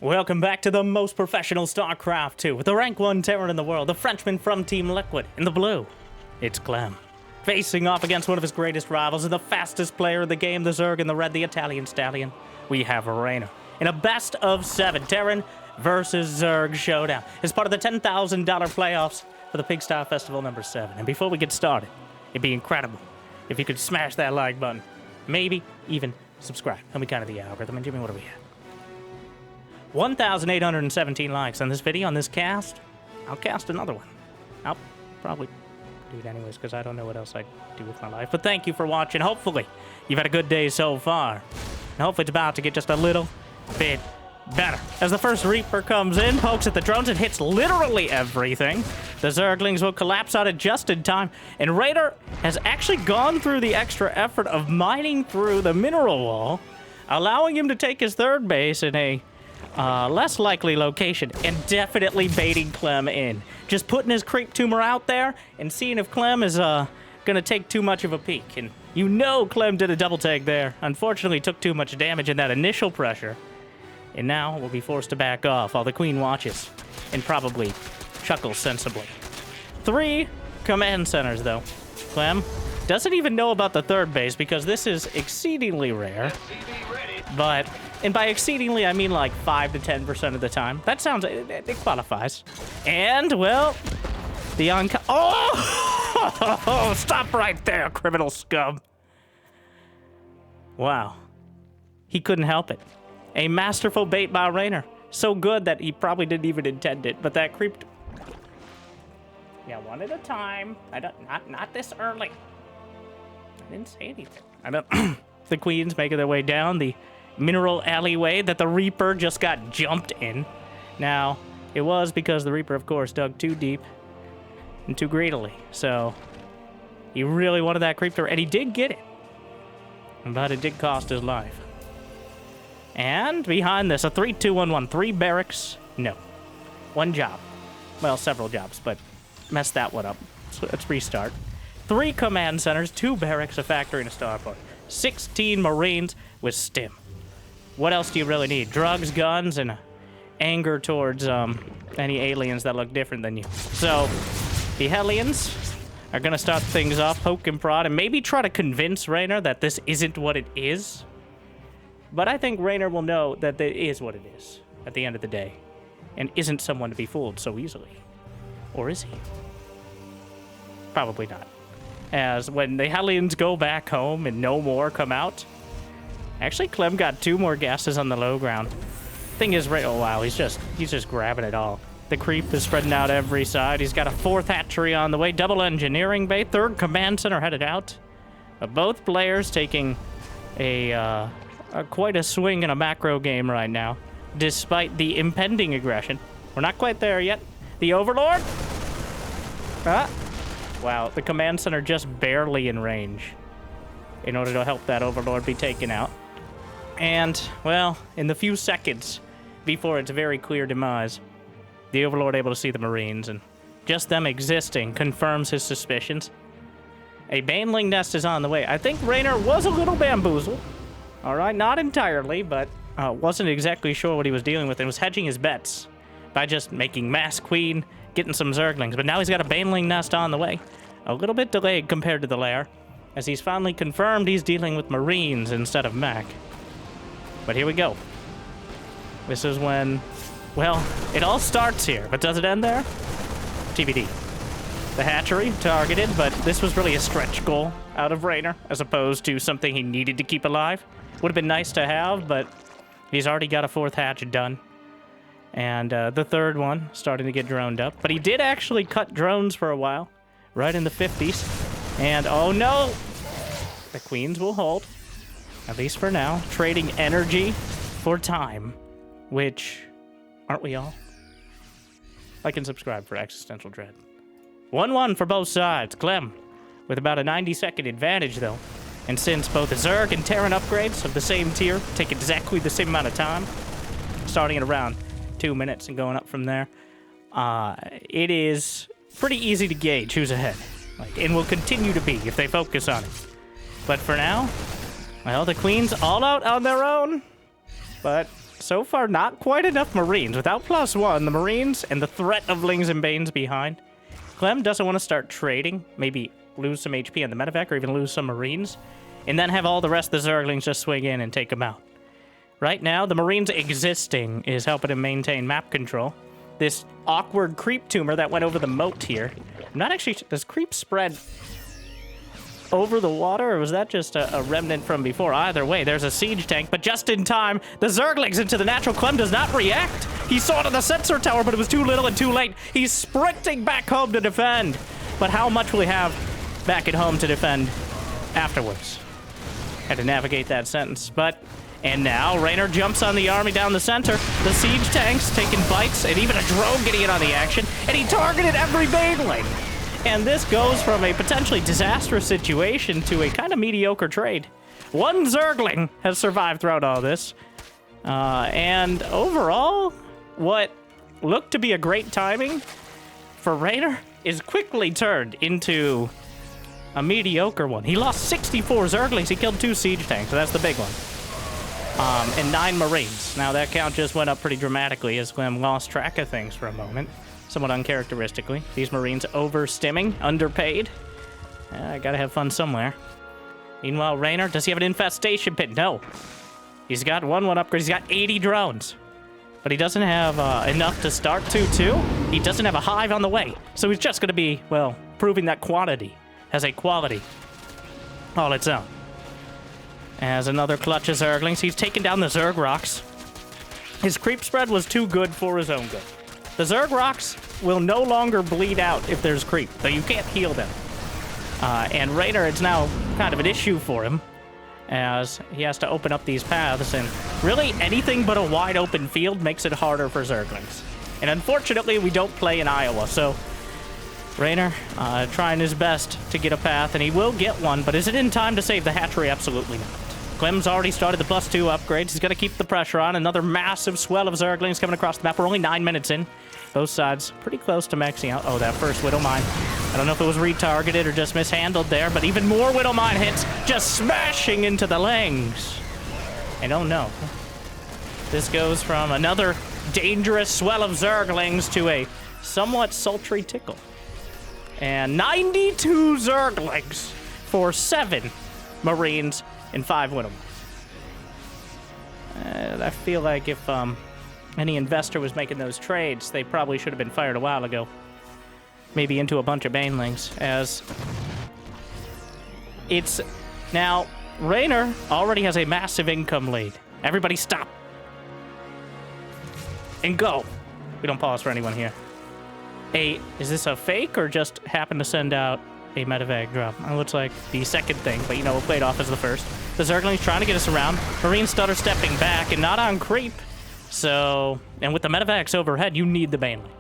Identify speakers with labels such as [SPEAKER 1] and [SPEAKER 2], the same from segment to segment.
[SPEAKER 1] Welcome back to the most professional StarCraft 2 with the rank 1 Terran in the world, the Frenchman from Team Liquid. In the blue, it's Clem. Facing off against one of his greatest rivals and the fastest player in the game, the Zerg. In the red, the Italian stallion, we have Reynor. In a best of 7 Terran versus Zerg showdown as part of the $10,000 playoffs for the Pigsty Festival number 7. And before we get started, it'd be incredible if you could smash that like button. Maybe even subscribe. Tell me kind of the algorithm. And Jimmy, what are we at? 1,817 likes on this video, on this cast. I'll cast another one. I'll probably do it anyways, because I don't know what else I'd do with my life. But thank you for watching. Hopefully, you've had a good day so far. And hopefully it's about to get just a little bit better. As the first Reaper comes in, pokes at the drones, and hits literally everything. The Zerglings will collapse on it just in time. And Reynor has actually gone through the extra effort of mining through the mineral wall, allowing him to take his third base in a less likely location, and definitely baiting Clem in. Just putting his creep tumor out there and seeing if Clem is gonna take too much of a peek. And you know Clem did a double take there. Unfortunately, took too much damage in that initial pressure, and now will be forced to back off while the Queen watches and probably chuckles sensibly. 3 command centers, though. Clem doesn't even know about the third base because this is exceedingly rare. But, and by exceedingly, I mean like 5 to 10% of the time. That sounds, it qualifies. And, well, the oh, stop right there, criminal scum. Wow. He couldn't help it. A masterful bait by Reynor. So good that he probably didn't even intend it, but that creeped. Yeah, one at a time. Not this early. I didn't say anything. I don't. The Queens making their way down the mineral alleyway that the Reaper just got jumped in. Now, it was because the Reaper, of course, dug too deep and too greedily. So, he really wanted that creep through, and he did get it. But it did cost his life. And behind this, a 3-2-1-1. 3 barracks. No. 1 job. Well, several jobs, but messed that one up. So let's restart. 3 command centers, 2 barracks, a factory, and a starport. 16 Marines with stim. What else do you really need? Drugs, guns, and anger towards any aliens that look different than you. So, the Hellions are going to start things off, poke and prod, and maybe try to convince Reynor that this isn't what it is. But I think Reynor will know that it is what it is at the end of the day, and isn't someone to be fooled so easily. Or is he? Probably not. As when the Hellions go back home and no more come out. Actually, Clem got 2 more gases on the low ground. Thing is, oh wow, he's just grabbing it all. The creep is spreading out every side. He's got a 4th hatchery on the way, double engineering bay, 3rd command center headed out. Both players taking a quite a swing in a macro game right now, despite the impending aggression. We're not quite there yet. The Overlord. Wow, the command center just barely in range in order to help that Overlord be taken out. And, well, in the few seconds before its very clear demise, the Overlord able to see the Marines, and just them existing confirms his suspicions. A Baneling nest is on the way. I think Reynor was a little bamboozled. All right, not entirely, but wasn't exactly sure what he was dealing with and was hedging his bets by just making Mass Queen, getting some Zerglings. But now he's got a Baneling nest on the way. A little bit delayed compared to the lair, as he's finally confirmed he's dealing with Marines instead of Mac. But here we go. This is when, well, it all starts here, but does it end there? TBD. The hatchery targeted, but this was really a stretch goal out of Reynor, as opposed to something he needed to keep alive. Would have been nice to have, but he's already got a 4th hatch done. And the 3rd one starting to get droned up. But he did actually cut drones for a while, right in the 50s. And, oh no! The Queens will hold, at least for now, trading energy for time, which, aren't we all? Like and subscribe for existential dread. 1-1 for both sides. Clem with about a 90-second advantage, though. And since both the Zerg and Terran upgrades of the same tier take exactly the same amount of time, starting at around 2 minutes and going up from there, it is pretty easy to gauge who's ahead. And will continue to be if they focus on it. But for now, well, the Queens all out on their own. But So far, not quite enough Marines. Without +1, the Marines and the threat of Lings and Banes behind. Clem doesn't want to start trading. Maybe lose some HP on the medevac or even lose some Marines. And then have all the rest of the Zerglings just swing in and take them out. Right now, the Marines existing is helping him maintain map control. This awkward creep tumor that went over the moat here. I'm not actually... Does creep spread over the water, or was that just a remnant from before? Either way, there's a siege tank, but just in time, the Zerglings into the natural. Clem does not react. He saw it on the sensor tower, but it was too little and too late. He's sprinting back home to defend. But how much will he have back at home to defend afterwards? Had to navigate that sentence, but... And now, Reynor jumps on the army down the center. The siege tanks taking bites, and even a drone getting in on the action. And he targeted every baneling. And this goes from a potentially disastrous situation to a kind of mediocre trade. One Zergling has survived throughout all this. And overall, what looked to be a great timing for Reynor is quickly turned into a mediocre one. He lost 64 Zerglings. He killed 2 siege tanks, so that's the big one. And 9 Marines. Now, that count just went up pretty dramatically as Clem lost track of things for a moment. Somewhat uncharacteristically. These Marines overstimming, underpaid. I gotta have fun somewhere. Meanwhile, Reynor, does he have an infestation pit? No. He's got one upgrade. He's got 80 drones. But he doesn't have enough to start 2-2. He doesn't have a hive on the way. So he's just gonna be, well, proving that quantity has a quality all its own. As another clutch of Zerglings, he's taken down the Zerg rocks. His creep spread was too good for his own good. The Zerg rocks will no longer bleed out if there's creep, so you can't heal them. And Reynor, it's now kind of an issue for him, as he has to open up these paths, and really anything but a wide open field makes it harder for Zerglings. And unfortunately, we don't play in Iowa, so Reynor trying his best to get a path, and he will get one, but is it in time to save the hatchery? Absolutely not. Clem's already started the +2 upgrades. He's got to keep the pressure on. Another massive swell of Zerglings coming across the map. We're only 9 minutes in. Both sides pretty close to maxing out. Oh, that first Widow Mine. I don't know if it was retargeted or just mishandled there, but even more Widow Mine hits, just smashing into the Lings. And oh no. This goes from another dangerous swell of Zerglings to a somewhat sultry tickle. And 92 Zerglings for 7 Marines and 5 Widow Mines. I feel like if any investor was making those trades, they probably should have been fired a while ago. Maybe into a bunch of Banelings, as it's... Now, Reynor already has a massive income lead. Everybody stop. And go. We don't pause for anyone here. Is this a fake or just happen to send out a medevac drop? It looks like the second thing, but you know, we'll play it off as the first. The Zergling's trying to get us around. Marine stutter stepping back and not on creep. So, and with the medevacs overhead, you need the Banelings.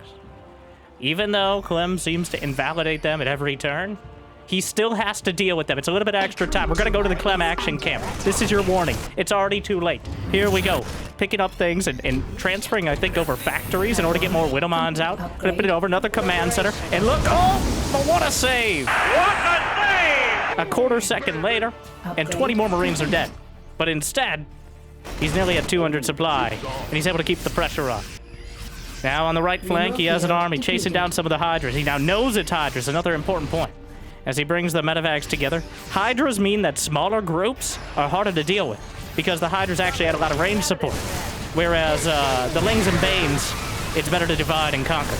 [SPEAKER 1] Even though Clem seems to invalidate them at every turn, he still has to deal with them. It's a little bit extra time. We're going to go to the Clem action camp. This is your warning. It's already too late. Here we go. Picking up things and transferring, I think, over factories in order to get more Widow Mines out. Flipping it over another command center. And look, oh, but what a save. What a save! A quarter second later, and 20 more Marines are dead. But instead, he's nearly at 200 supply, and he's able to keep the pressure on. Now on the right flank, he has an army chasing down some of the Hydras. He now knows it's Hydras, another important point. As he brings the medevacs together, Hydras mean that smaller groups are harder to deal with, because the Hydras actually had a lot of range support. Whereas the Lings and Banes, it's better to divide and conquer.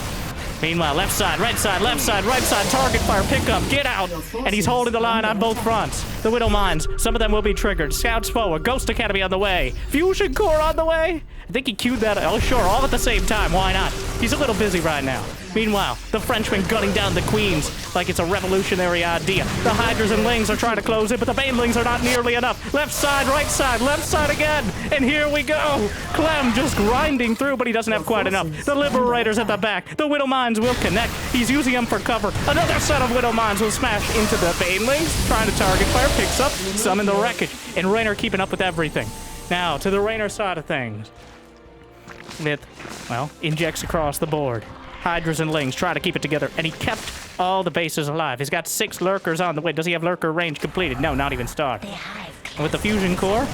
[SPEAKER 1] Meanwhile, left side, right side, right side, target fire, pick up, get out. And he's holding the line on both fronts. The Widow Mines, some of them will be triggered. Scouts forward, Ghost Academy on the way. Fusion Core on the way. I think he queued that, oh sure, all at the same time, why not? He's a little busy right now. Meanwhile, the Frenchmen gunning down the Queens like it's a revolutionary idea. The Hydras and Lings are trying to close in, but the Banelings are not nearly enough. Left side, left side again. And here we go. Clem just grinding through, but he doesn't have quite enough. The Liberators at the back. The Widow Mines will connect. He's using them for cover. Another set of Widow Mines will smash into the Banelings. Trying to target fire, picks up some in the wreckage. And Reynor keeping up with everything. Now, to the Reynor side of things. With, well, injects across the board. Hydras and Lings try to keep it together, and he kept all the bases alive. He's got 6 Lurkers on the way. Does he have Lurker range completed? No, not even started. And with the Fusion Core,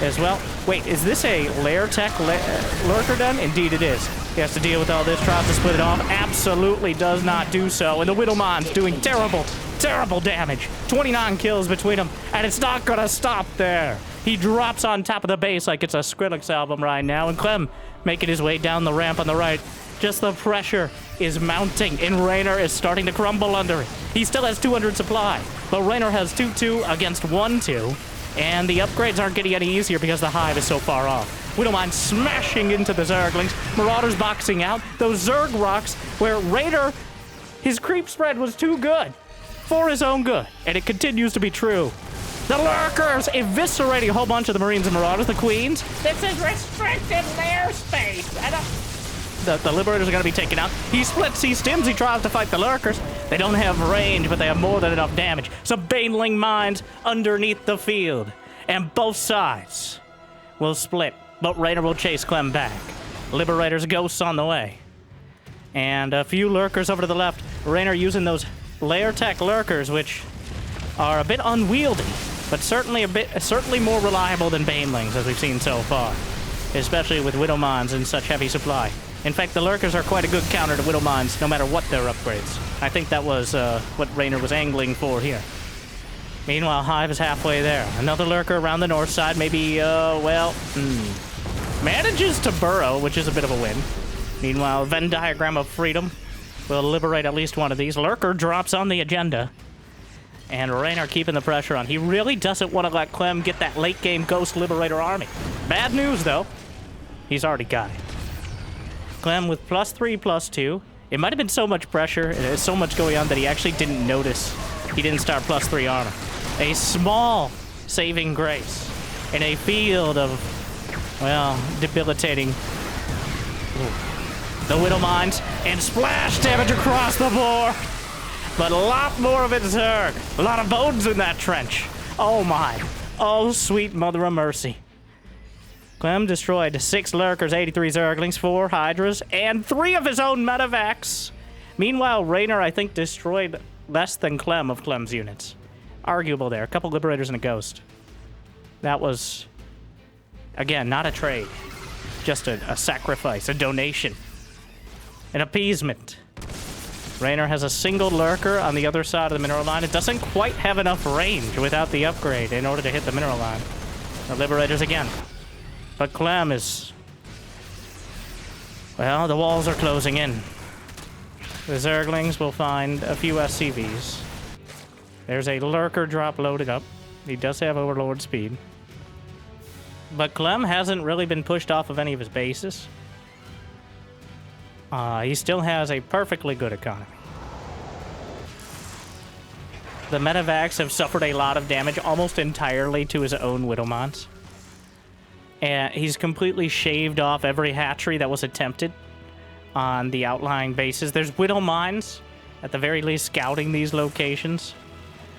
[SPEAKER 1] as well. Wait, is this a lair tech lurker done? Indeed it is. He has to deal with all this, tries to split it off. Absolutely does not do so. And the Widowmine's doing terrible damage. 29 kills between them, and it's not gonna stop there. He drops on top of the base like it's a Skrillex album right now, and Clem making his way down the ramp on the right. Just the pressure is mounting, and Reynor is starting to crumble under it. He still has 200 supply, but Reynor has 2-2 against 1-2, and the upgrades aren't getting any easier because the hive is so far off. Widowmine smashing into the Zerglings, Marauders boxing out, those Zerg rocks where Reynor, his creep spread was too good for his own good, and it continues to be true. The Lurkers eviscerating a whole bunch of the Marines and Marauders, the Queens. This is restricted lair space, and the Liberators are going to be taken out. He splits, he stims, he tries to fight the Lurkers. They don't have range, but they have more than enough damage. Some Baneling mines underneath the field. And both sides will split, but Reynor will chase Clem back. Liberators ghosts on the way. And a few Lurkers over to the left. Reynor using those lair tech Lurkers, which are a bit unwieldy, but certainly more reliable than Banelings, as we've seen so far. Especially with Widowmines in such heavy supply. In fact, the Lurkers are quite a good counter to Widowmines, no matter what their upgrades. I think that was what Reynor was angling for here. Meanwhile, Hive is halfway there. Another Lurker around the north side, maybe, manages to burrow, which is a bit of a win. Meanwhile, Venn diagram of freedom will liberate at least one of these. Lurker drops on the agenda. And Reynor keeping the pressure on. He really doesn't want to let Clem get that late-game Ghost Liberator army. Bad news, though. He's already got it. Clem with +3, +2. It might have been so much pressure, and there's so much going on that he actually didn't notice. He didn't start +3 armor. A small saving grace in a field of, well, debilitating. Ooh. The Widowmines and splash damage across the board. But a lot more of it Zerg. A lot of bones in that trench. Oh my. Oh, sweet mother of mercy. Clem destroyed 6 Lurkers, 83 Zerglings, 4 Hydras, and 3 of his own medevacs. Meanwhile, Reynor, I think, destroyed less than Clem of Clem's units. Arguable there. A couple Liberators and a Ghost. That was, again, not a trade. Just a sacrifice, a donation. An appeasement. Reynor has a single Lurker on the other side of the mineral line. It doesn't quite have enough range without the upgrade in order to hit the mineral line. The Liberators again. But Clem is... well, the walls are closing in. The Zerglings will find a few SCVs. There's a Lurker drop loaded up. He does have Overlord speed. But Clem hasn't really been pushed off of any of his bases. He still has a perfectly good economy. The medevacs have suffered a lot of damage, almost entirely to his own Widowmines. And he's completely shaved off every hatchery that was attempted on the outlying bases. There's Widowmines, at the very least, scouting these locations.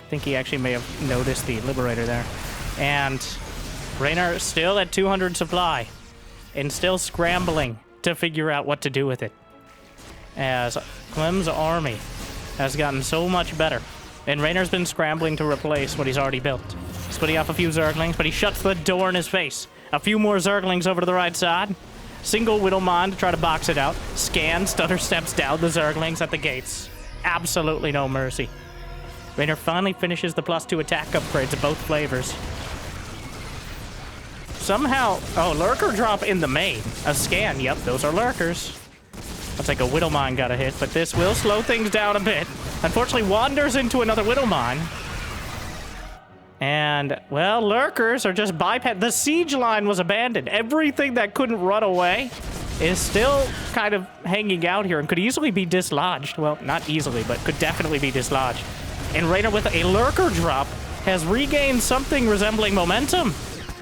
[SPEAKER 1] I think he actually may have noticed the Liberator there. And Reynor still at 200 supply, and still scrambling to figure out what to do with it. As Clem's army has gotten so much better. And Reynor's been scrambling to replace what he's already built. Splitting off a few Zerglings, but he shuts the door in his face. A few more Zerglings over to the right side. Single Widowmine to try to box it out. Scan, stutter steps down the Zerglings at the gates. Absolutely no mercy. Reynor finally finishes the +2 attack upgrades of both flavors. Somehow... oh, Lurker drop in the main. A scan, yep, those are Lurkers. Looks like a Widowmine got a hit, but this will slow things down a bit. Unfortunately, wanders into another Widowmine. And, well, Lurkers are just bypassed. The siege line was abandoned. Everything that couldn't run away is still kind of hanging out here and could easily be dislodged. Well, not easily, but could definitely be dislodged. And Reynor with a Lurker drop has regained something resembling momentum.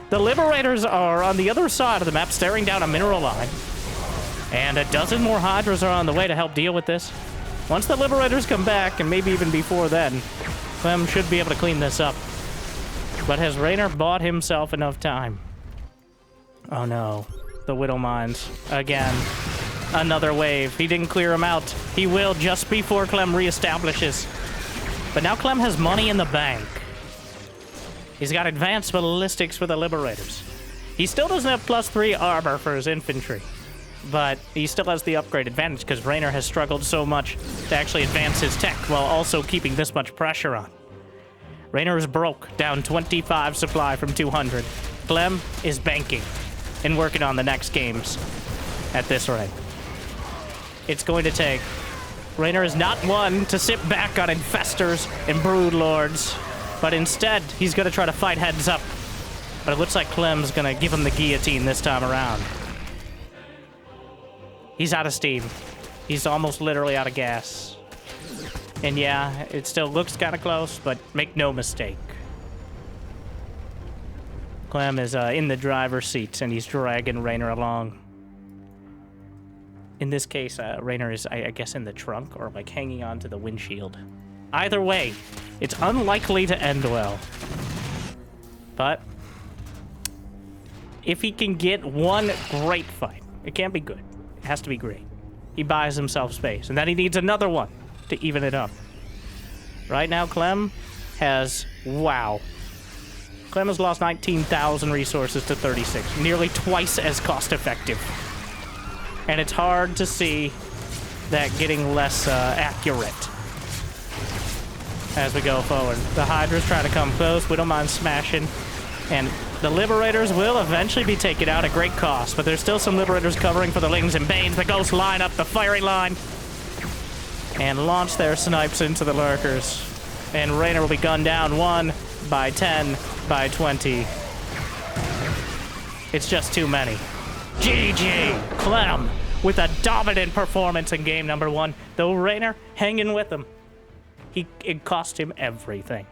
[SPEAKER 1] The Liberators are on the other side of the map, staring down a mineral line. And a dozen more Hydras are on the way to help deal with this. Once the Liberators come back, and maybe even before then, Clem should be able to clean this up. But has Reynor bought himself enough time? Oh no. The Widowmines. Again. Another wave. He didn't clear him out. He will just before Clem reestablishes. But now Clem has money in the bank. He's got advanced ballistics for the Liberators. He still doesn't have +3 armor for his infantry, but he still has the upgrade advantage because Reynor has struggled so much to actually advance his tech while also keeping this much pressure on. Reynor is broke, down 25 supply from 200. Clem is banking and working on the next games at this rate. It's going to take... Reynor is not one to sit back on infestors and brood lords, but instead he's going to try to fight heads up. But it looks like Clem's going to give him the guillotine this time around. He's out of steam. He's almost literally out of gas. And yeah, it still looks kind of close, but make no mistake. Clem is in the driver's seat, and he's dragging Reynor along. In this case, Reynor is, I guess, in the trunk, or like hanging onto the windshield. Either way, it's unlikely to end well. But if he can get one great fight, it can't be good. It has to be great. He buys himself space, and then he needs another one to even it up. Right now, Clem has... Wow. Clem has lost 19,000 resources to 36, nearly twice as cost-effective. And it's hard to see that getting less accurate as we go forward. The Hydra's trying to come close. We don't mind smashing. And the Liberators will eventually be taken out at great cost, but there's still some Liberators covering for the Lings and Banes. The Ghosts line up the firing line and launch their snipes into the Lurkers. And Reynor will be gunned down 1 by 10 by 20. It's just too many. GG! Clem with a dominant performance in game number 1. Though Reynor hanging with him. It cost him everything.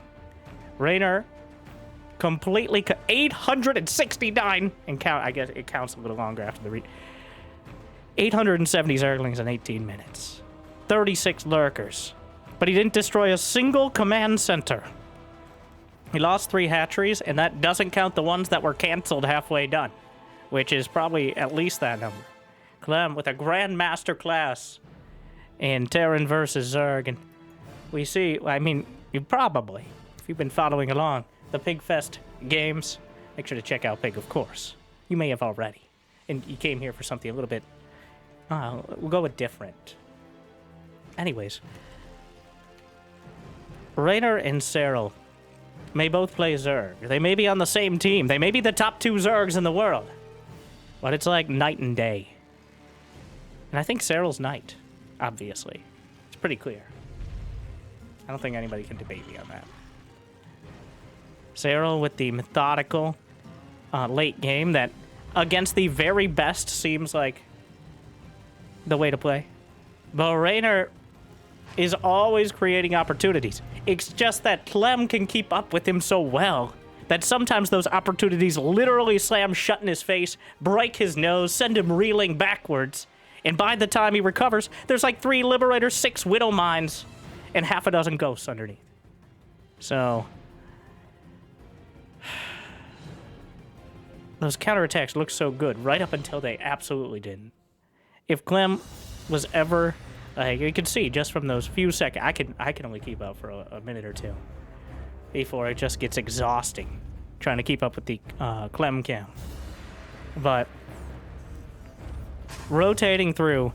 [SPEAKER 1] Reynor completely 869 and count. I guess it counts a little longer after the 870 Zerglings in 18 minutes. 36 Lurkers. But he didn't destroy a single command center. He lost 3 hatcheries, and that doesn't count the ones that were canceled halfway done, which is probably at least that number. Clem with a Grandmaster class in Terran versus Zerg, and we see, I mean, you probably, if you've been following along, the Pigfest games, make sure to check out Pig, of course. You may have already, and you came here for something a little bit, we'll go with different. Anyways, Reynor and Cyril may both play Zerg. They may be on the same team. They may be the top 2 Zergs in the world. But it's like night and day. And I think Cyril's night, obviously. It's pretty clear. I don't think anybody can debate me on that. Cyril with the methodical late game that, against the very best, seems like the way to play. But Reynor is always creating opportunities. It's just that Clem can keep up with him so well that sometimes those opportunities literally slam shut in his face, break his nose, send him reeling backwards. And by the time he recovers, there's like 3 Liberators, 6 Widow Mines, and half a dozen Ghosts underneath. So those counterattacks look so good right up until they absolutely didn't. If Clem was ever... you can see just from those few seconds, I can only keep up for a minute or 2 before it just gets exhausting trying to keep up with the Clem cam. But rotating through,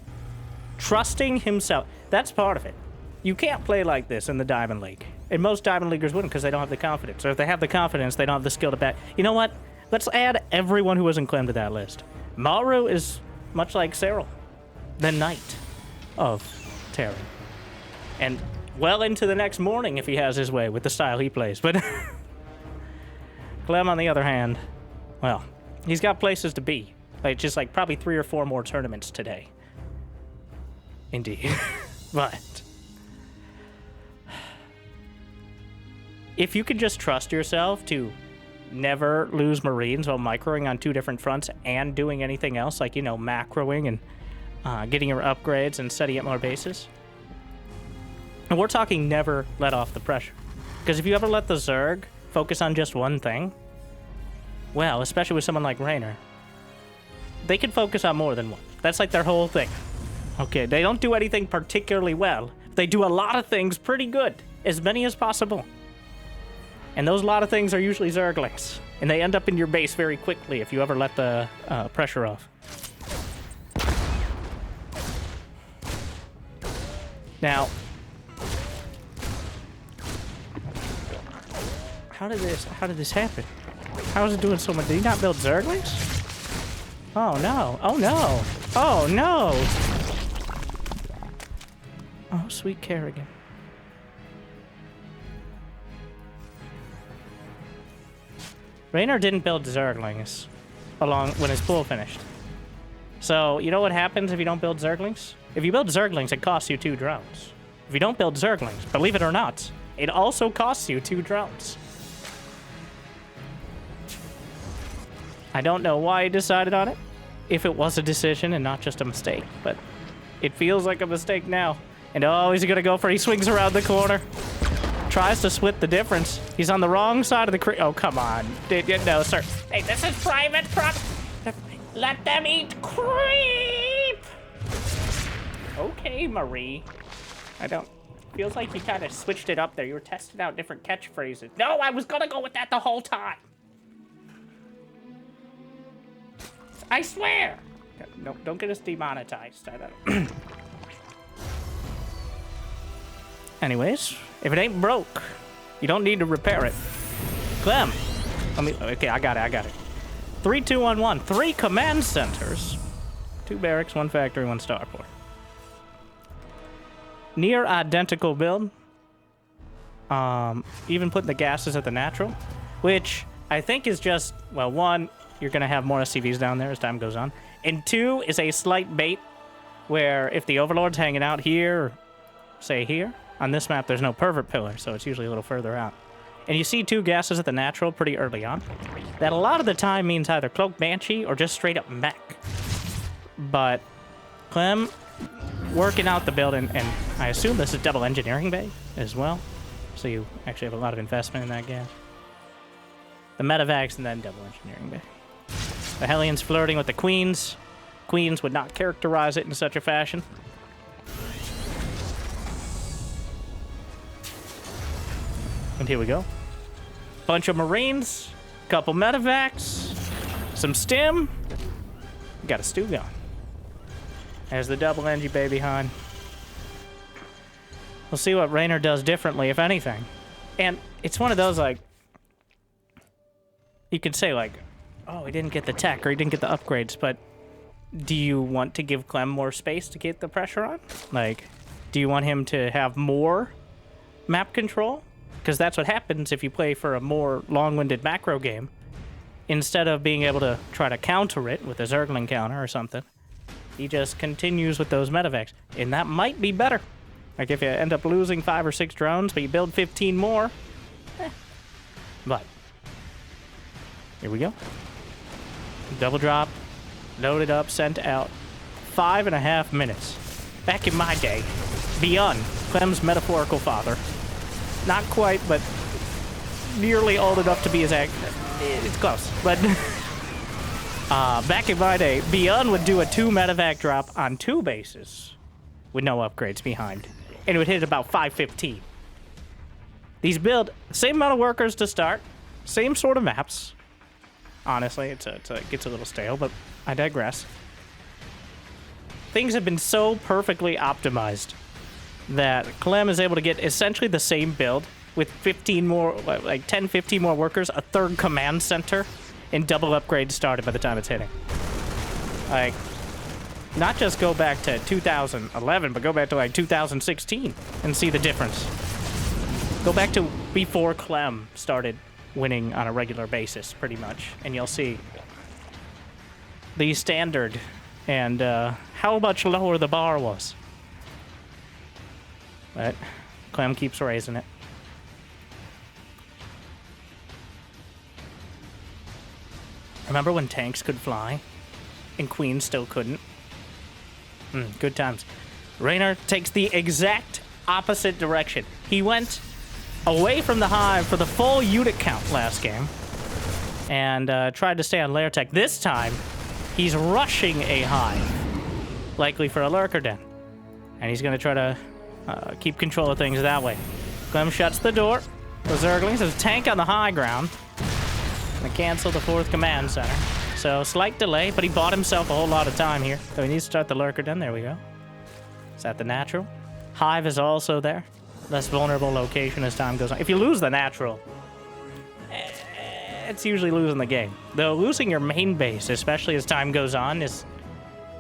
[SPEAKER 1] trusting himself, that's part of it. You can't play like this in the Diamond League. And most Diamond Leaguers wouldn't because they don't have the confidence. Or if they have the confidence, they don't have the skill to back. You know what? Let's add everyone who wasn't Clem to that list. Maru is much like Cyril, the Knight of Terran. And well into the next morning if he has his way with the style he plays. But Clem, on the other hand, well, he's got places to be. Like, just like probably 3 or 4 more tournaments today. Indeed. But if you can just trust yourself to never lose Marines while microing on 2 different fronts and doing anything else, like, you know, macroing and getting your upgrades and setting up more bases. And we're talking never let off the pressure. Because if you ever let the Zerg focus on just one thing, well, especially with someone like Reynor, they can focus on more than one. That's like their whole thing. Okay, they don't do anything particularly well. They do a lot of things pretty good. As many as possible. And those lot of things are usually Zerglings. and they end up in your base very quickly if you ever let the pressure off. Now, how did this happen? How is it doing so much? Did he not build Zerglings? Oh no! Oh no! Oh no! Oh, sweet Kerrigan. Reynor didn't build Zerglings when his pool finished. So, you know what happens if you don't build Zerglings? If you build Zerglings, it costs you 2 drones. If you don't build Zerglings, believe it or not, it also costs you 2 drones. I don't know why he decided on it, if it was a decision and not just a mistake, but it feels like a mistake now. And oh, he's gonna go for it. He swings around the corner. Tries to split the difference. He's on the wrong side of the creek. Oh, come on. No, sir. Hey, this is private property. Let them eat creep. Okay, Marie. Feels like you kind of switched it up there. You were testing out different catchphrases. No, I was gonna go with that the whole time. I swear. No, don't get us demonetized. Anyways, if it ain't broke, you don't need to repair it. Clem. Okay, I got it. 3, 2, 1, 1. 3 command centers. 2 barracks, 1 factory, 1 starport. Near identical build. Even putting the gases at the natural, which I think is just, well, 1, you're gonna have more SCVs down there as time goes on. And 2 is a slight bait where if the Overlord's hanging out here, or say here, on this map there's no pervert pillar, so it's usually a little further out. And you see 2 gases at the natural pretty early on. That a lot of the time means either cloak Banshee or just straight up mech. But Clem working out the build, and I assume this is double engineering bay as well. So you actually have a lot of investment in that gas. The medevacs and then double engineering bay. The Hellions flirting with the Queens. Queens would not characterize it in such a fashion. And here we go. Bunch of Marines, couple medevacs, some stim. Got a stew going. There's the double engie bay behind. We'll see what Reynor does differently, if anything. And it's one of those, like, you could say, like, oh, he didn't get the tech or he didn't get the upgrades, but do you want to give Clem more space to get the pressure on? Like, do you want him to have more map control? Because that's what happens if you play for a more long-winded macro game. Instead of being able to try to counter it with a Zergling counter or something, he just continues with those medevacs. And that might be better. Like if you end up losing 5 or 6 drones, but you build 15 more. But here we go. Double drop, loaded up, sent out. 5.5 minutes. Back in my day, beyond Clem's metaphorical father. Not quite, but nearly old enough to be his it's close. But back in my day, Beyond would do a 2 medevac drop on 2 bases with no upgrades behind. And it would hit about 515. These build same amount of workers to start, same sort of maps. Honestly, it gets a little stale, but I digress. Things have been so perfectly optimized that Clem is able to get essentially the same build with 15 more, like 10, 15 more workers, a 3rd command center, and double upgrades started by the time it's hitting. Like, not just go back to 2011, but go back to like 2016 and see the difference. Go back to before Clem started winning on a regular basis, pretty much, and you'll see the standard and how much lower the bar was. But Clem keeps raising it. Remember when tanks could fly and queens still couldn't? Good times. Reynor takes the exact opposite direction. He went away from the hive for the full unit count last game and tried to stay on lair tech. This time, he's rushing a hive, likely for a lurker den. And he's going to try to keep control of things that way. Clem shuts the door. The Zerglings, there's a tank on the high ground. And cancel the 4th command center. So, slight delay, but he bought himself a whole lot of time here. So he needs to start the Lurker den. There we go. Is that the natural? Hive is also there. Less vulnerable location as time goes on. If you lose the natural, it's usually losing the game. Though losing your main base, especially as time goes on, is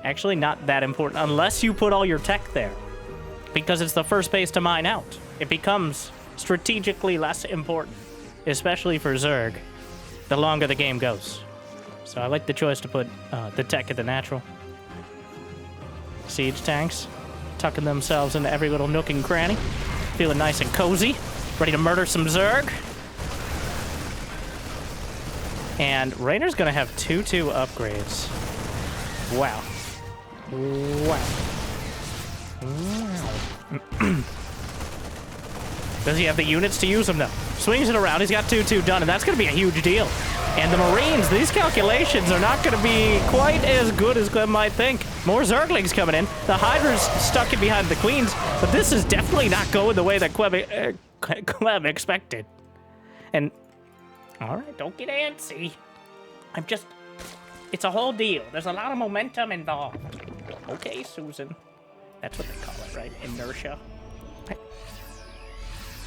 [SPEAKER 1] actually not that important unless you put all your tech there. Because it's the first base to mine out. It becomes strategically less important, especially for Zerg, the longer the game goes. So I like the choice to put the tech at the natural. Siege tanks, tucking themselves into every little nook and cranny. Feeling nice and cozy, ready to murder some Zerg. And Reynor's gonna have 2/2 upgrades. Wow. Wow. Wow. Does he have the units to use them, though? Swings it around, he's got 2/2 done, and that's gonna be a huge deal. And the Marines, these calculations are not gonna be quite as good as Clem might think. More Zerglings coming in. The Hydra's stuck in behind the Queens, but this is definitely not going the way that Clem expected. And, all right, don't get antsy. It's a whole deal. There's a lot of momentum involved. Okay, Susan. That's what they call it, right? Inertia.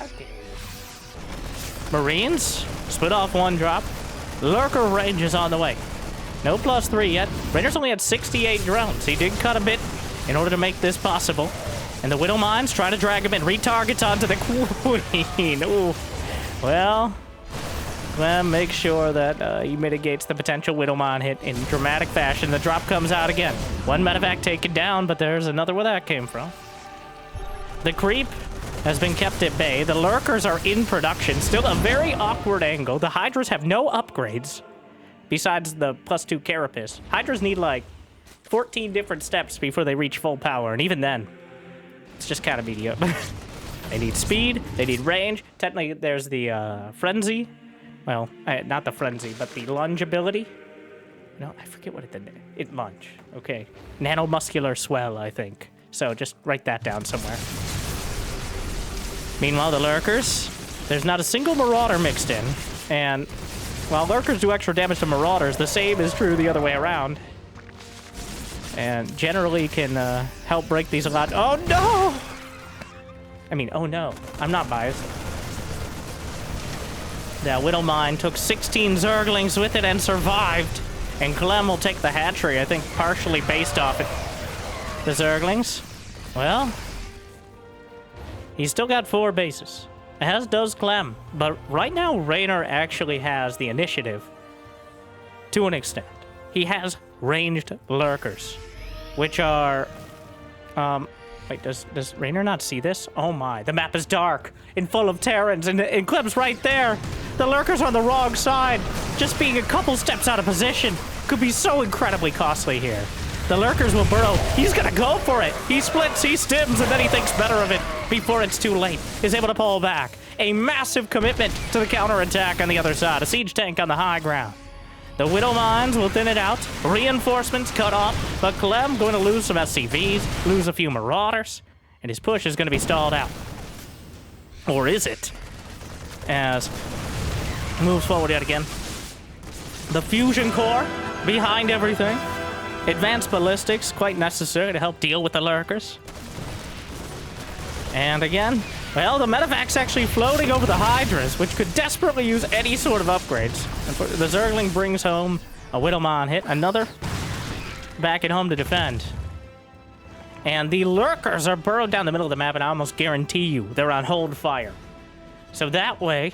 [SPEAKER 1] Okay. Marines, split off 1 drop. Lurker range is on the way. No +3 yet. Reynor's only had 68 drones. He did cut a bit in order to make this possible. And the Widow Mines try to drag him in. Retargets onto the Queen. Ooh. Well, Clem makes sure that he mitigates the potential Widow Mine hit in dramatic fashion. The drop comes out again. 1 medevac taken down, but there's another where that came from. The creep has been kept at bay. The Lurkers are in production. Still a very awkward angle. The Hydras have no upgrades besides the +2 Carapace. Hydras need like 14 different steps before they reach full power, and even then, it's just kind of mediocre. They need speed, they need range. Technically, there's the Frenzy. Well, not the Frenzy, but the Lunge ability. No, I forget what it did. It Lunge. Okay. Nanomuscular Swell, I think. So just write that down somewhere. Meanwhile, the Lurkers, there's not a single Marauder mixed in. And while Lurkers do extra damage to Marauders, the same is true the other way around. And generally can help break these a lot. Oh, no! I mean, oh, no. I'm not biased. That Widow Mine took 16 Zerglings with it and survived. And Clem will take the hatchery, I think, partially based off it. The Zerglings, well, he's still got 4 bases, as does Clem. But right now, Reynor actually has the initiative to an extent. He has ranged Lurkers, which are, wait, does Reynor not see this? Oh my, the map is dark and full of Terrans, and Clem's right there. The Lurkers are on the wrong side. Just being a couple steps out of position could be so incredibly costly here. The Lurkers will burrow. He's gonna go for it. He splits, he stims, and then he thinks better of it before it's too late. Is able to pull back. A massive commitment to the counterattack on the other side. A siege tank on the high ground. The Widow Mines will thin it out. Reinforcements cut off. But Clem going to lose some SCVs, lose a few Marauders, and his push is going to be stalled out. Or is it? As moves forward yet again. The fusion core behind everything. Advanced ballistics, quite necessary to help deal with the Lurkers. And again, well, the medevac's actually floating over the Hydras, which could desperately use any sort of upgrades. And the Zergling brings home a Widowmine hit, another back at home to defend. And the Lurkers are burrowed down the middle of the map, and I almost guarantee you they're on hold fire. So that way,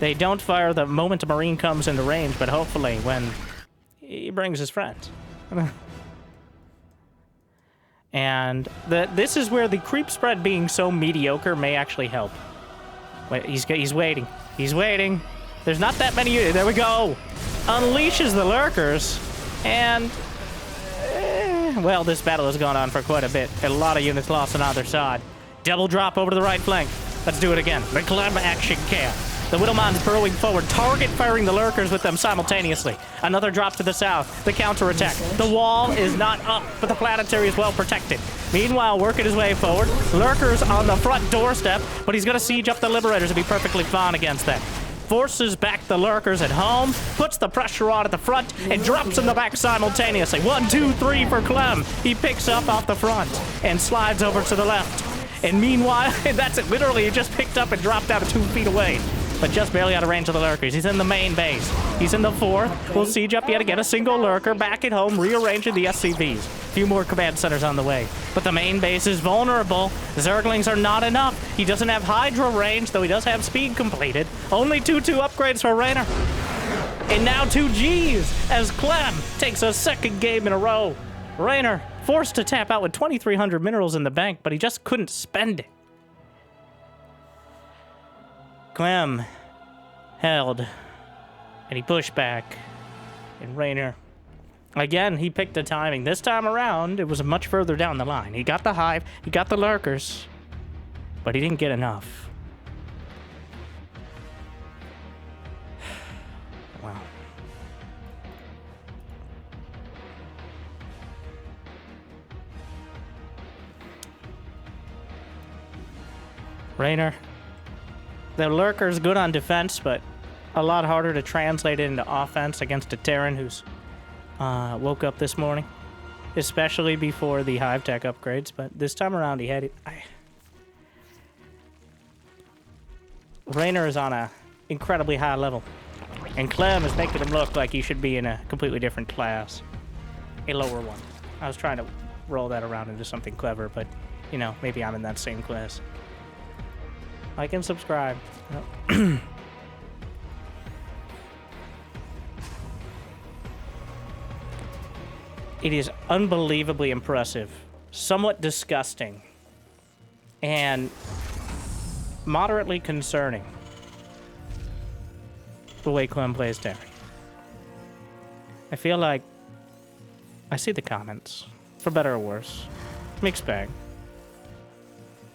[SPEAKER 1] they don't fire the moment a Marine comes into range, but hopefully when he brings his friends. And this is where the creep spread being so mediocre may actually help. Wait, he's waiting. He's waiting. There's not that many. There we go. Unleashes the Lurkers. And, well, this battle has gone on for quite a bit. A lot of units lost on either side. Double drop over to the right flank. Let's do it again. The Clem action camp. The Widowmine's burrowing forward, target firing the Lurkers with them simultaneously. Another drop to the south, the counterattack. The wall is not up, but the planetary is well protected. Meanwhile, working his way forward, Lurkers on the front doorstep, but he's going to siege up the Liberators and be perfectly fine against that. forces back the Lurkers at home, puts the pressure on at the front, and drops in the back simultaneously. 1, 2, 3 for Clem. He picks up off the front and slides over to the left. And meanwhile, that's it. Literally, he just picked up and dropped out of 2 feet away. But just barely out of range of the Lurkers. He's in the main base. He's in the 4th. We'll siege up yet again. A single Lurker back at home, rearranging the SCVs. A few more command centers on the way. But the main base is vulnerable. The Zerglings are not enough. He doesn't have Hydra range, though he does have speed completed. Only 2-2 upgrades for Reynor. And now 2 Gs as Clem takes a 2nd game in a row. Reynor forced to tap out with 2,300 minerals in the bank, but he just couldn't spend it. Clem held, and he pushed back, and Reynor, again, he picked the timing. This time around, it was much further down the line. He got the hive, he got the Lurkers, but he didn't get enough. Wow. Reynor, the Lurker's good on defense, but a lot harder to translate it into offense against a Terran who's woke up this morning, especially before the hive tech upgrades. But this time around, he had it. Reynor is on a incredibly high level, and Clem is making him look like he should be in a completely different class, a lower one. I was trying to roll that around into something clever, but you know, maybe I'm in that same class. Like and subscribe. It is unbelievably impressive, somewhat disgusting, and moderately concerning the way Clem plays Terran. I feel like I see the comments, for better or worse. Mixed bag.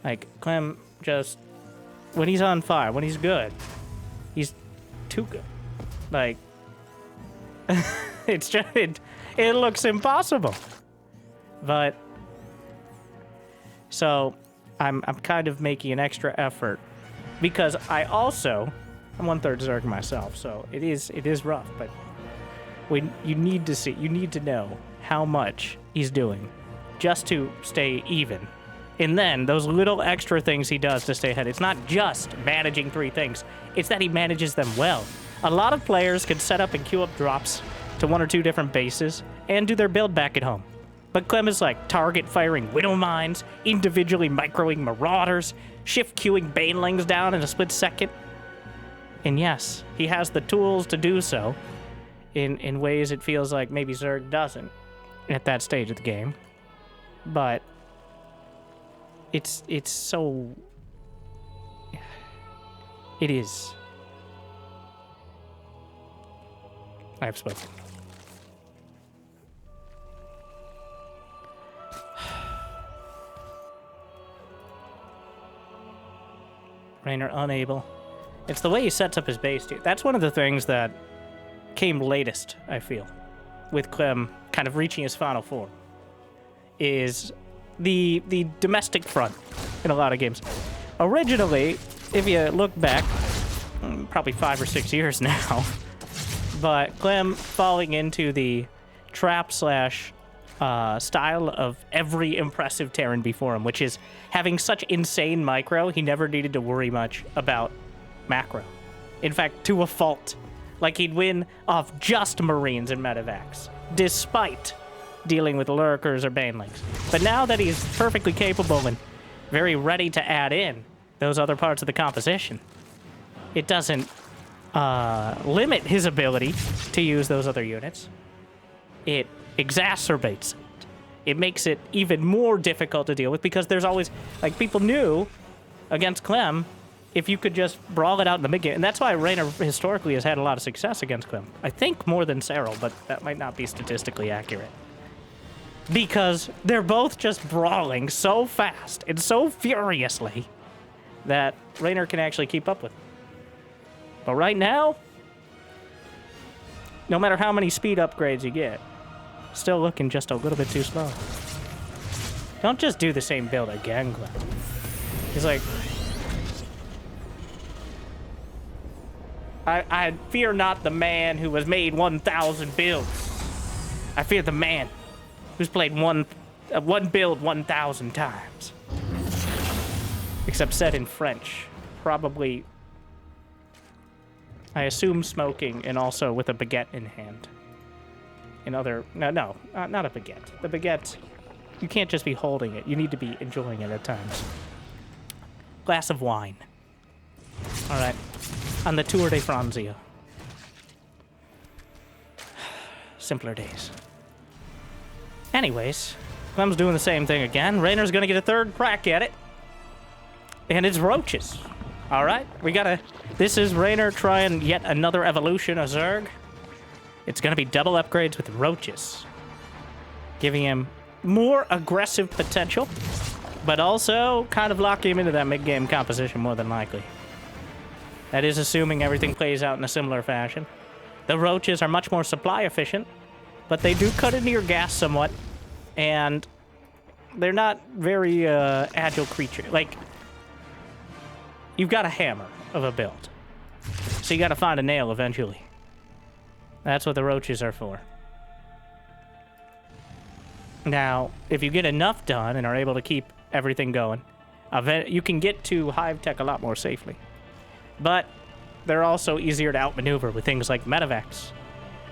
[SPEAKER 1] Like, Clem just, when he's on fire, when he's good, he's too good. Like, it's just, it looks impossible. But, so, I'm kind of making an extra effort, because I'm 1/3 Zerg myself, so it is rough, but you need to know how much he's doing just to stay even. And then those little extra things he does to stay ahead. It's not just managing 3 things. It's that he manages them well. A lot of players can set up and queue up drops to 1 or 2 different bases and do their build back at home. But Clem is like target firing widow mines, individually microing marauders, shift queuing banelings down in a split second. And yes, he has the tools to do so in ways it feels like maybe Zerg doesn't at that stage of the game. But it's so... It is. I have spoken. Reynor unable. It's the way he sets up his base, too. That's one of the things that came latest, I feel, with Clem kind of reaching his final form, is the domestic front in a lot of games. Originally, if you look back, probably 5 or 6 years now, but Clem falling into the trap slash style of every impressive Terran before him, which is having such insane micro, he never needed to worry much about macro. In fact, to a fault. Like, he'd win off just Marines and medevacs, despite dealing with Lurkers or Banelings. But now that he's perfectly capable and very ready to add in those other parts of the composition, it doesn't limit his ability to use those other units. It exacerbates it. It makes it even more difficult to deal with, because there's always, like, people knew against Clem if you could just brawl it out in the mid-game. And that's why Reynor historically has had a lot of success against Clem. I think more than Cyril, but that might not be statistically accurate. Because they're both just brawling so fast and so furiously that Reynor can actually keep up with them. But right now, no matter how many speed upgrades you get, still looking just a little bit too slow. Don't just do the same build again, Clem. He's like... I fear not the man who has made 1,000 builds. I fear the man who's played one build 1,000 times. Except said in French. Probably, I assume smoking and also with a baguette in hand. No, not a baguette. The baguette, you can't just be holding it. You need to be enjoying it at times. Glass of wine. All right. On the Tour de Franzia. Simpler days. Anyways, Clem's doing the same thing again. Reynor's gonna get a third crack at it. And it's roaches. All right, this is Reynor trying yet another evolution of Zerg. It's gonna be double upgrades with roaches. Giving him more aggressive potential, but also kind of locking him into that mid-game composition more than likely. That is assuming everything plays out in a similar fashion. The roaches are much more supply efficient, but they do cut into your gas somewhat, and they're not very agile creatures. Like, you've got a hammer of a build, so you got to find a nail eventually. That's what the roaches are for. Now, if you get enough done and are able to keep everything going, you can get to hive tech a lot more safely. But they're also easier to outmaneuver with things like medevacs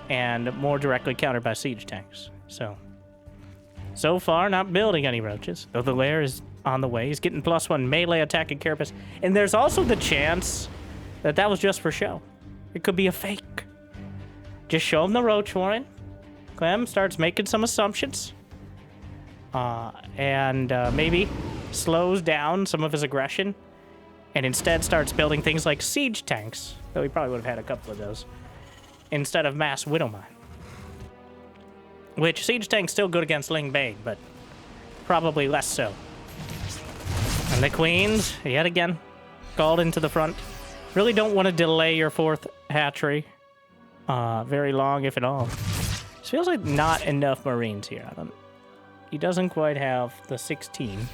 [SPEAKER 1] and more directly countered by siege tanks. So far, not building any roaches, though the lair is on the way. He's getting +1 melee attack and carapace. And there's also the chance that that was just for show. It could be a fake. Just show him the roach warren. Clem starts making some assumptions. And maybe slows down some of his aggression. And instead starts building things like siege tanks, though he probably would have had a couple of those, instead of mass Widowmine. Which, siege tank's still good against Ling Bane, but probably less so. And the queens, yet again, called into the front. Really don't want to delay your 4th hatchery very long, if at all. This feels like not enough Marines here. He doesn't quite have the 16.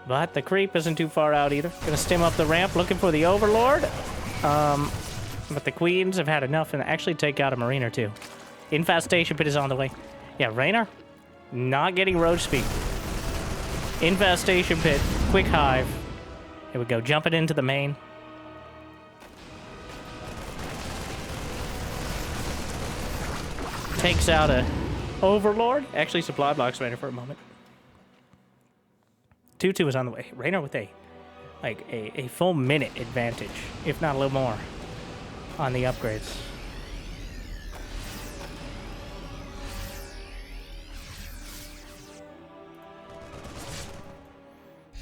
[SPEAKER 1] But the creep isn't too far out either. Gonna stim up the ramp, looking for the Overlord. But the queens have had enough and actually take out a Marine or two. Infestation pit is on the way. Yeah, Reynor, not getting roach speed. Infestation pit, quick hive. Here we go, jumping into the main. Takes out a Overlord. Actually, supply blocks Reynor for a moment. 2-2 is on the way. Reynor with a full minute advantage, if not a little more, on the upgrades.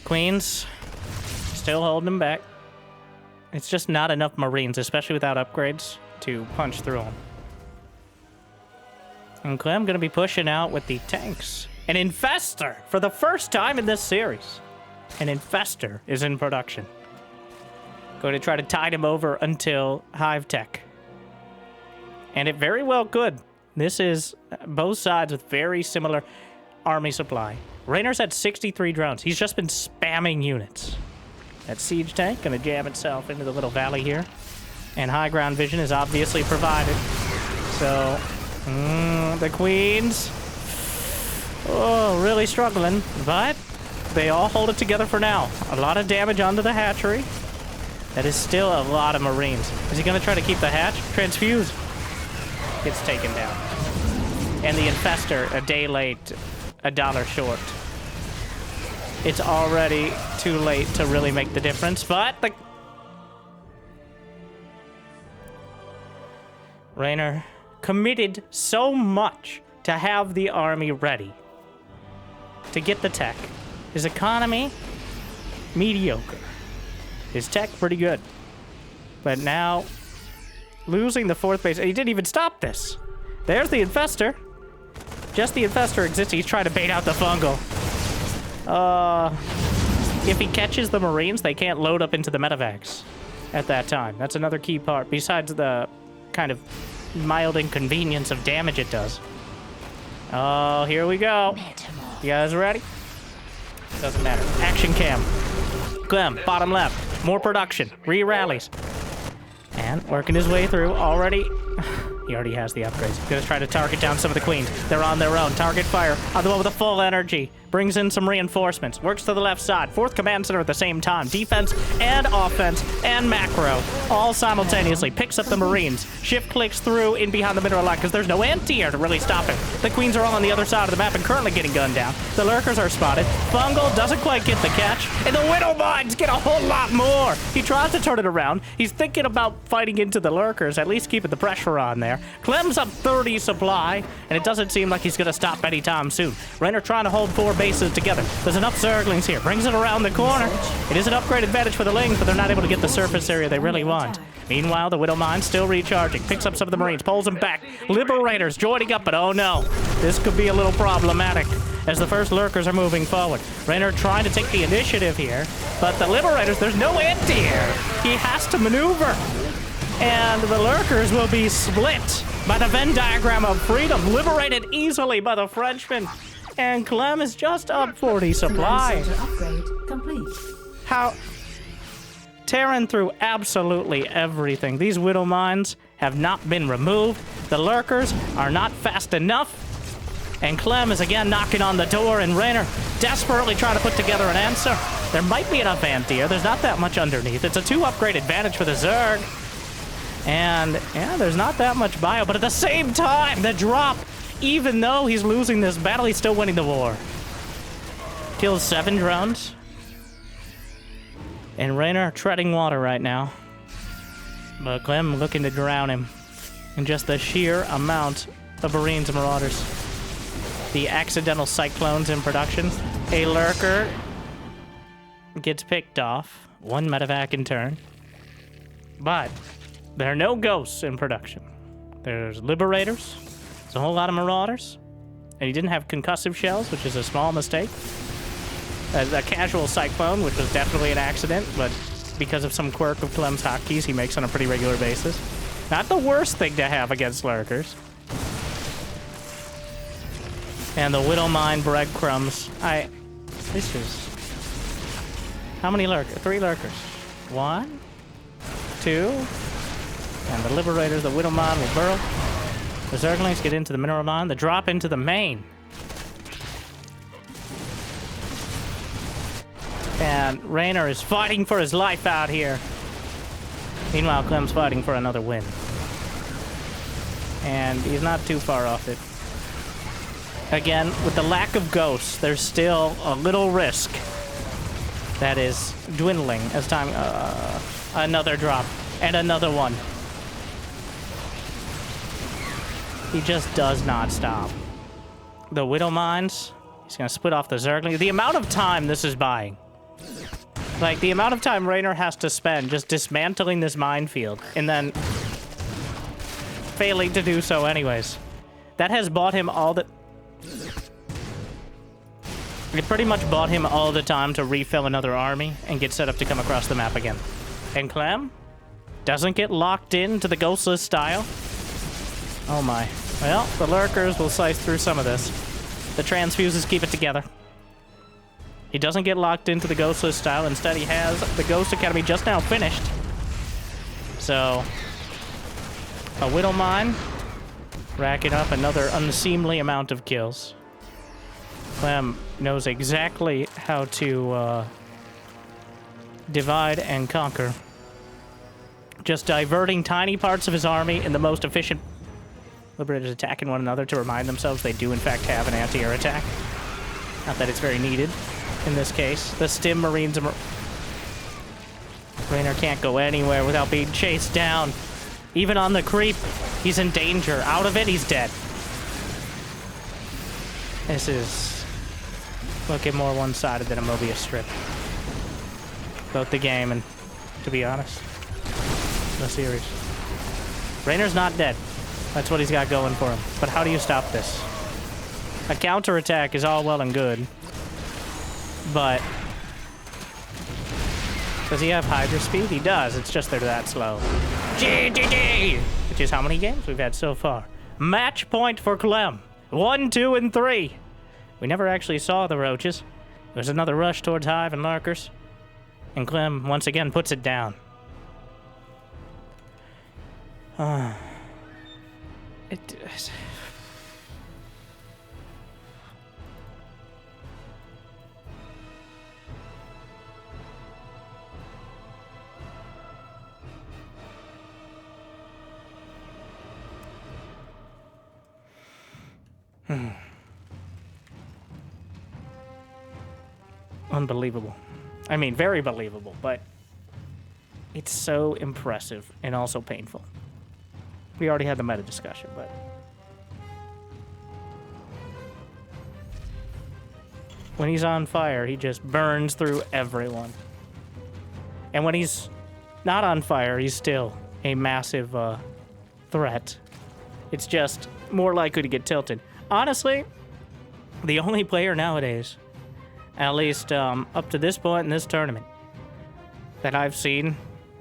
[SPEAKER 1] Queens, still holding them back. It's just not enough Marines, especially without upgrades, to punch through them. And Clem gonna be pushing out with the tanks. An Infestor for the first time in this series. An Infestor is in production. Going to try to tide him over until hive tech. And it very well could. This is both sides with very similar army supply. Reynor's had 63 drones. He's just been spamming units. That siege tank gonna jam itself into the little valley here. And high ground vision is obviously provided. So, the queens. Oh, really struggling, but they all hold it together for now. A lot of damage onto the hatchery. That is still a lot of Marines. Is he going to try to keep the hatch? Transfuse. Gets taken down. And the Infestor, a day late, $1 short. It's already too late to really make the difference, but the Reynor committed so much to have the army ready to get the tech. His economy, mediocre. His tech, pretty good. But now, losing the 4th base. He didn't even stop this. There's the Infestor. Just the Infestor exists. He's trying to bait out the fungal. If he catches the Marines, they can't load up into the medevacs at that time. That's another key part, besides the kind of mild inconvenience of damage it does. Oh, here we go. You guys ready? Doesn't matter. Action cam. Clem, bottom left. More production. Re-rallies. And working his way through already. He already has the upgrades. He's gonna try to target down some of the queens. They're on their own. Target fire on the one with the full energy. Brings in some reinforcements. Works to the left side. 4th command center at the same time. Defense and offense and macro all simultaneously. Picks up the Marines. Shift clicks through in behind the mineral line because there's no anti-air to really stop him. The queens are all on the other side of the map and currently getting gunned down. The lurkers are spotted. Fungal doesn't quite get the catch. And the Widow Mines get a whole lot more. He tries to turn it around. He's thinking about fighting into the lurkers, at least keeping the pressure on there. Clem's up 30 supply, and it doesn't seem like he's going to stop anytime soon. Reynor trying to hold 4 bases together. There's enough Zerglings here. Brings it around the corner. It is an upgrade advantage for the Lings, but they're not able to get the surface area they really want. Meanwhile, the Widow Mine still recharging. Picks up some of the Marines, pulls them back. Liberators joining up, but oh no. This could be a little problematic as the first Lurkers are moving forward. Reynor trying to take the initiative here, but the Liberators, there's no anti-air. He has to maneuver. And the Lurkers will be split by the Venn diagram of freedom, liberated easily by the Frenchman. And Clem is just up 40 supply.
[SPEAKER 2] Upgrade complete.
[SPEAKER 1] How? Tearing through absolutely everything. These Widow Mines have not been removed. The Lurkers are not fast enough. And Clem is again knocking on the door, and Reynor desperately trying to put together an answer. There might be enough anti-air. There's not that much underneath. It's a 2 upgrade advantage for the Zerg. And, yeah, there's not that much bio, but at the same time, the drop, even though he's losing this battle, he's still winning the war. Kills 7 drones. And Reynor treading water right now. But Clem looking to drown him in just the sheer amount of Marines and Marauders. The accidental cyclones in production. A Lurker gets picked off. 1 medevac in turn. But there are no ghosts in production. There's Liberators. There's a whole lot of Marauders. And he didn't have concussive shells, which is a small mistake. A casual cyclone, which was definitely an accident, but because of some quirk of Clem's hotkeys, he makes on a pretty regular basis. Not the worst thing to have against Lurkers. And the Widow Mine breadcrumbs. This is... How many Lurkers? 3 Lurkers. 1, 2... And the Liberators, the Widow Mine will burrow. The Zerglings get into the Mineral Mine. The drop into the main. And Reynor is fighting for his life out here. Meanwhile, Clem's fighting for another win. And he's not too far off it. Again, with the lack of ghosts, there's still a little risk that is dwindling as time... another drop. And another one. He just does not stop. The Widow Mines, he's going to split off the Zergling. The amount of time this is buying. Like, the amount of time Reynor has to spend just dismantling this minefield and then failing to do so anyways. That has bought him all the... It pretty much bought him all the time to refill another army and get set up to come across the map again. And Clem doesn't get locked into the ghostless style. Oh my. Well, the Lurkers will slice through some of this. The transfuses keep it together. He doesn't get locked into the ghostless style. Instead, he has the Ghost Academy just now finished. So, a Widow Mine racking up another unseemly amount of kills. Clem knows exactly how to divide and conquer. Just diverting tiny parts of his army in the most efficient... Liberators attacking one another to remind themselves they do in fact have an anti-air attack. Not that it's very needed in this case. The Stim Marines and... Reynor can't go anywhere without being chased down. Even on the creep, he's in danger. Out of it, he's dead. This is looking more one-sided than a Mobius strip. Both the game and, to be honest, the series. Reynor's not dead. That's what he's got going for him. But how do you stop this? A counterattack is all well and good. But... does he have Hydra speed? He does. It's just they're that slow. GGG! Which is how many games we've had so far. Match point for Clem. 1, 2, and 3. We never actually saw the roaches. There's another rush towards Hive and Lurkers. And Clem once again puts it down. It. Unbelievable. I mean, very believable, but it's so impressive and also painful. We already had the meta discussion, but when he's on fire, he just burns through everyone. And when he's not on fire, he's still a massive threat. It's just more likely to get tilted. Honestly, the only player nowadays, at least up to this point in this tournament, that I've seen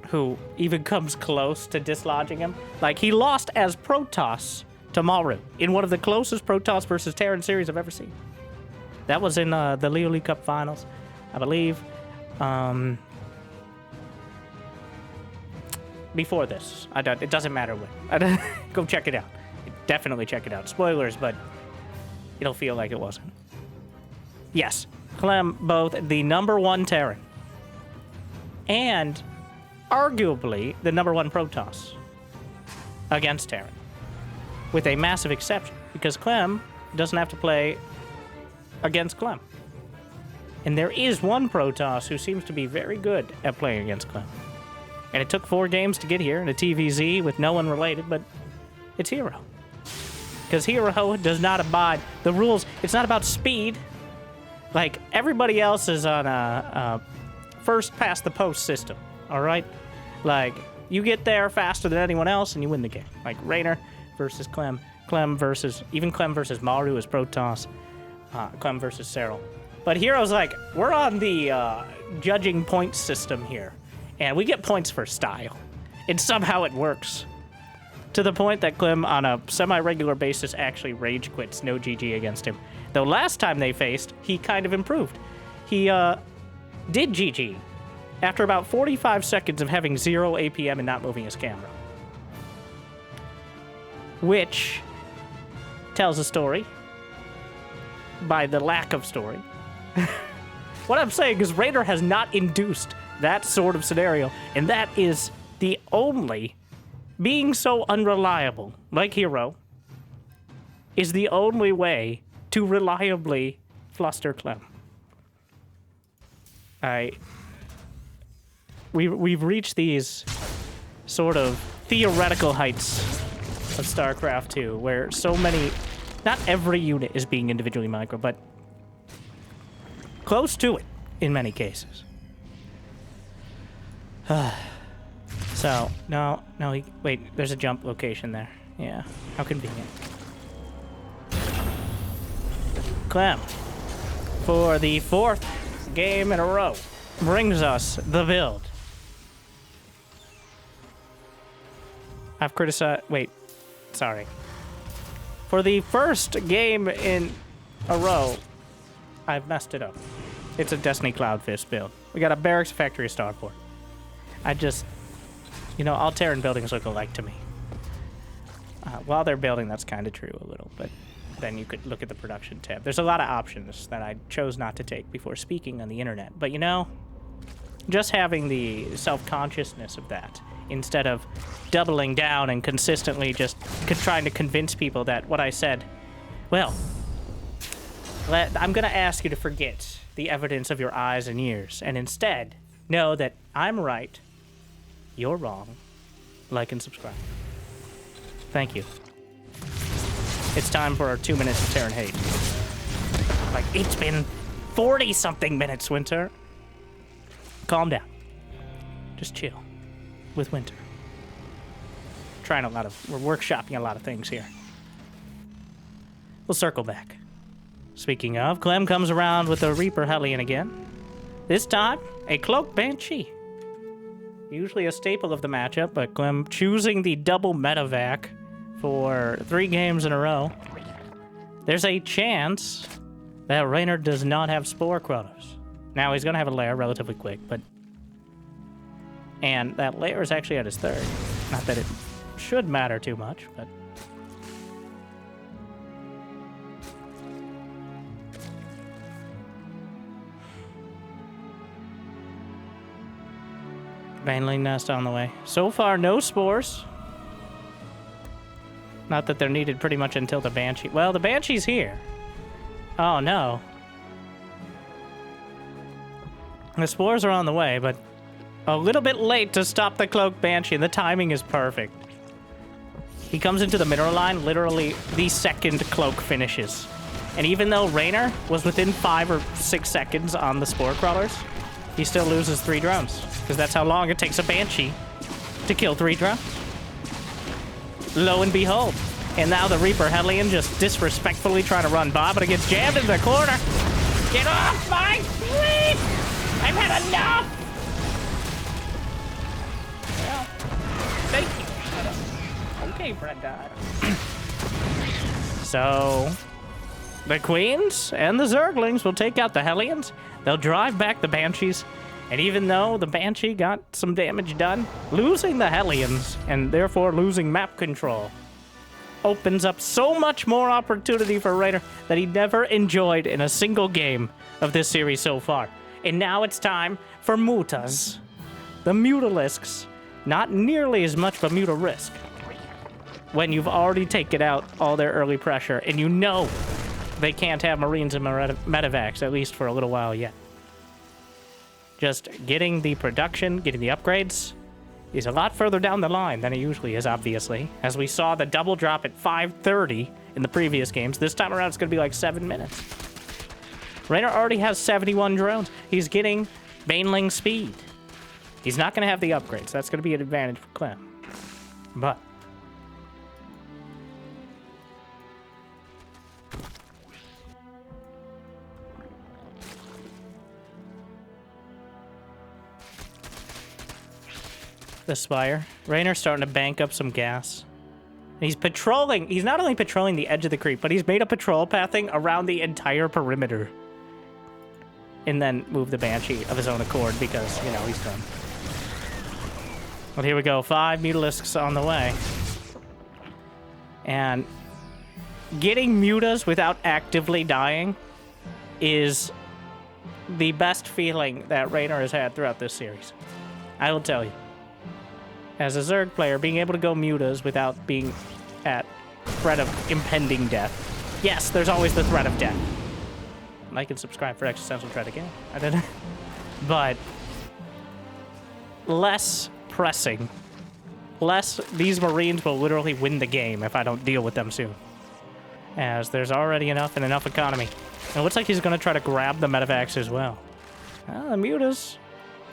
[SPEAKER 1] who even comes close to dislodging him, like he lost as Protoss to Maru in one of the closest Protoss versus Terran series I've ever seen. That was in the Leo League Cup finals, I believe. Before this, it doesn't matter when. Go check it out. Definitely check it out. Spoilers, but it'll feel like it wasn't. Yes, Clem, both the #1 Terran and arguably the #1 Protoss against Terran, with a massive exception, because Clem doesn't have to play against Clem. And there is one Protoss who seems to be very good at playing against Clem. And it took 4 games to get here in a TVZ with no one related, but it's Hero. Because Hero does not abide the rules. It's not about speed. Like, everybody else is on a first past the post system, all right? Like, you get there faster than anyone else and you win the game. Like, Reynor versus Clem. Clem versus Maru as Protoss. Clem versus Cyril. But Hero's like, we're on the judging points system here. And we get points for style. And somehow it works. To the point that Clem, on a semi-regular basis, actually rage quits no GG against him. Though last time they faced, he kind of improved. He did GG after about 45 seconds of having 0 APM and not moving his camera. Which tells a story by the lack of story. What I'm saying is Reynor has not induced that sort of scenario, and that is the only... Being so unreliable, like Hero, is the only way to reliably fluster Clem. We've reached these sort of theoretical heights of StarCraft 2, where so many... Not every unit is being individually micro, but close to it in many cases. So, no, wait, there's a jump location there. Yeah, how convenient. Clem, for the 4th game in a row, brings us the build. I've criticized, wait, sorry. For the 1st game in a row, I've messed it up. It's a Destiny Cloudfist build. We got a Barracks Factory Starport. You know, all Terran buildings look alike to me. While they're building, that's kind of true a little, but then you could look at the production tab. There's a lot of options that I chose not to take before speaking on the internet. But you know, just having the self-consciousness of that, instead of doubling down and consistently just trying to convince people that what I said, well, I'm going to ask you to forget the evidence of your eyes and ears, and instead know that I'm right, you're wrong. Like and subscribe. Thank you. It's time for our 2 minutes of Terran hate. Like, it's been 40-something minutes, Winter. Calm down. Just chill. With Winter. We're workshopping a lot of things here. We'll circle back. Speaking of, Clem comes around with a Reaper Hellion again. This time, a Cloaked Banshee. Usually a staple of the matchup, but Clem choosing the double medevac for 3 games in a row. There's a chance that Reynor does not have Spore Chronos. Now, he's going to have a lair relatively quick, but... And that lair is actually at his 3rd. Not that it should matter too much, but... Baneling nest on the way. So far, no spores. Not that they're needed pretty much until the Banshee... Well, the Banshee's here. Oh, no. The spores are on the way, but a little bit late to stop the Cloak Banshee, and the timing is perfect. He comes into the mineral line literally the second Cloak finishes. And even though Reynor was within 5 or 6 seconds on the Spore Crawlers, he still loses 3 drones. Because that's how long it takes a Banshee to kill 3 drones. Lo and behold. And now the Reaper Hellion just disrespectfully trying to run by, but it gets jammed into the corner. Get off my sleep! I've had enough! Well, thank you. Okay, Brenda. So, the Queens and the Zerglings will take out the Hellions. They'll drive back the Banshees. And even though the Banshee got some damage done, losing the Hellions, and therefore losing map control, opens up so much more opportunity for Reynor that he never enjoyed in a single game of this series so far. And now it's time for Mutas. The Mutalisks. Not nearly as much of a Mutalisk. When you've already taken out all their early pressure, and you know they can't have Marines and Medevacs, at least for a little while yet. Just getting the production, getting the upgrades, is a lot further down the line than it usually is, obviously. As we saw the double drop at 5:30 in the previous games, this time around it's going to be like 7 minutes. Reynor already has 71 drones. He's getting Baneling speed. He's not going to have the upgrades. That's going to be an advantage for Clem. But... the Spire. Reynor's starting to bank up some gas. He's patrolling. He's not only patrolling the edge of the creep, but he's made a patrol pathing around the entire perimeter. And then move the Banshee of his own accord because, you know, he's done. Well, here we go. 5 Mutalisks on the way. And getting Mutas without actively dying is the best feeling that Reynor has had throughout this series. I will tell you. As a Zerg player, being able to go Mutas without being at threat of impending death. Yes, there's always the threat of death. Like and subscribe for existential threat again. I don't know. But less pressing. Less, these Marines will literally win the game if I don't deal with them soon. As there's already enough and enough economy. And it looks like he's going to try to grab the Medevacs as well. Well, the Mutas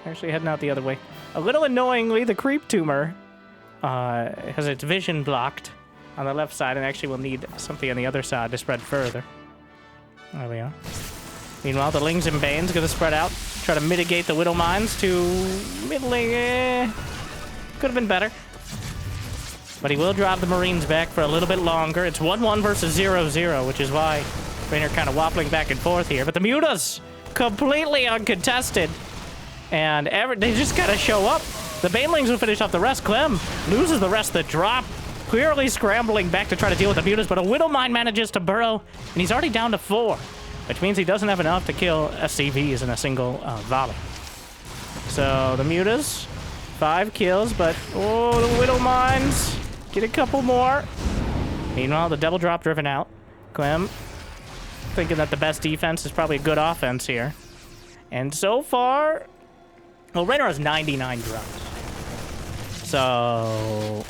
[SPEAKER 1] actually heading out the other way. A little annoyingly, the Creep Tumor has its vision blocked on the left side and actually will need something on the other side to spread further. There we are. Meanwhile, the Lings and Bane's going to spread out, try to mitigate the Widow Mines to middling. Could have been better. But he will drive the Marines back for a little bit longer. It's 1-1 versus 0-0, which is why Reynor kind of waffling back and forth here. But the Mutas, completely uncontested. And they just gotta show up. The Banelings will finish off the rest. Clem loses the rest of the drop. Clearly scrambling back to try to deal with the Mutas, but a Widow Mine manages to burrow, and he's already down to 4, which means he doesn't have enough to kill SCVs in a single volley. So the Mutas, 5 kills, but oh, the Widow Mines get a couple more. Meanwhile, the double drop driven out. Clem thinking that the best defense is probably a good offense here. And so far, well, Reynor has 99 drones. So...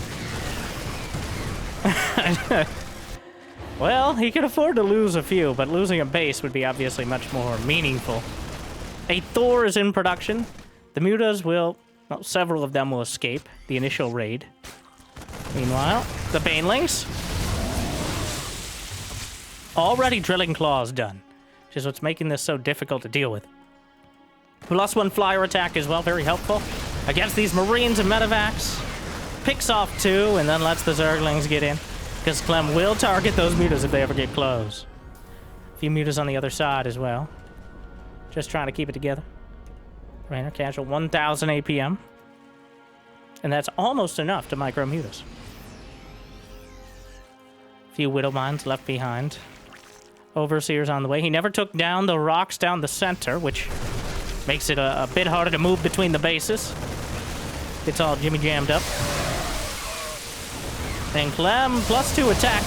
[SPEAKER 1] well, he can afford to lose a few, but losing a base would be obviously much more meaningful. A Thor is in production. The Mutas will... well, several of them will escape the initial raid. Meanwhile, the Banelings... already drilling claws done, which is what's making this so difficult to deal with. +1 flyer attack as well, very helpful against these Marines and Medevacs. Picks off 2 and then lets the Zerglings get in, because Clem will target those Mutas if they ever get close. A few Mutas on the other side as well. Just trying to keep it together. Reynor casual 1000 APM. And that's almost enough to micro Mutas. Few Widow Mines left behind. Overseer's on the way. He never took down the rocks down the center, which makes it a bit harder to move between the bases. It's all jimmy jammed up. And Clem +2 attack.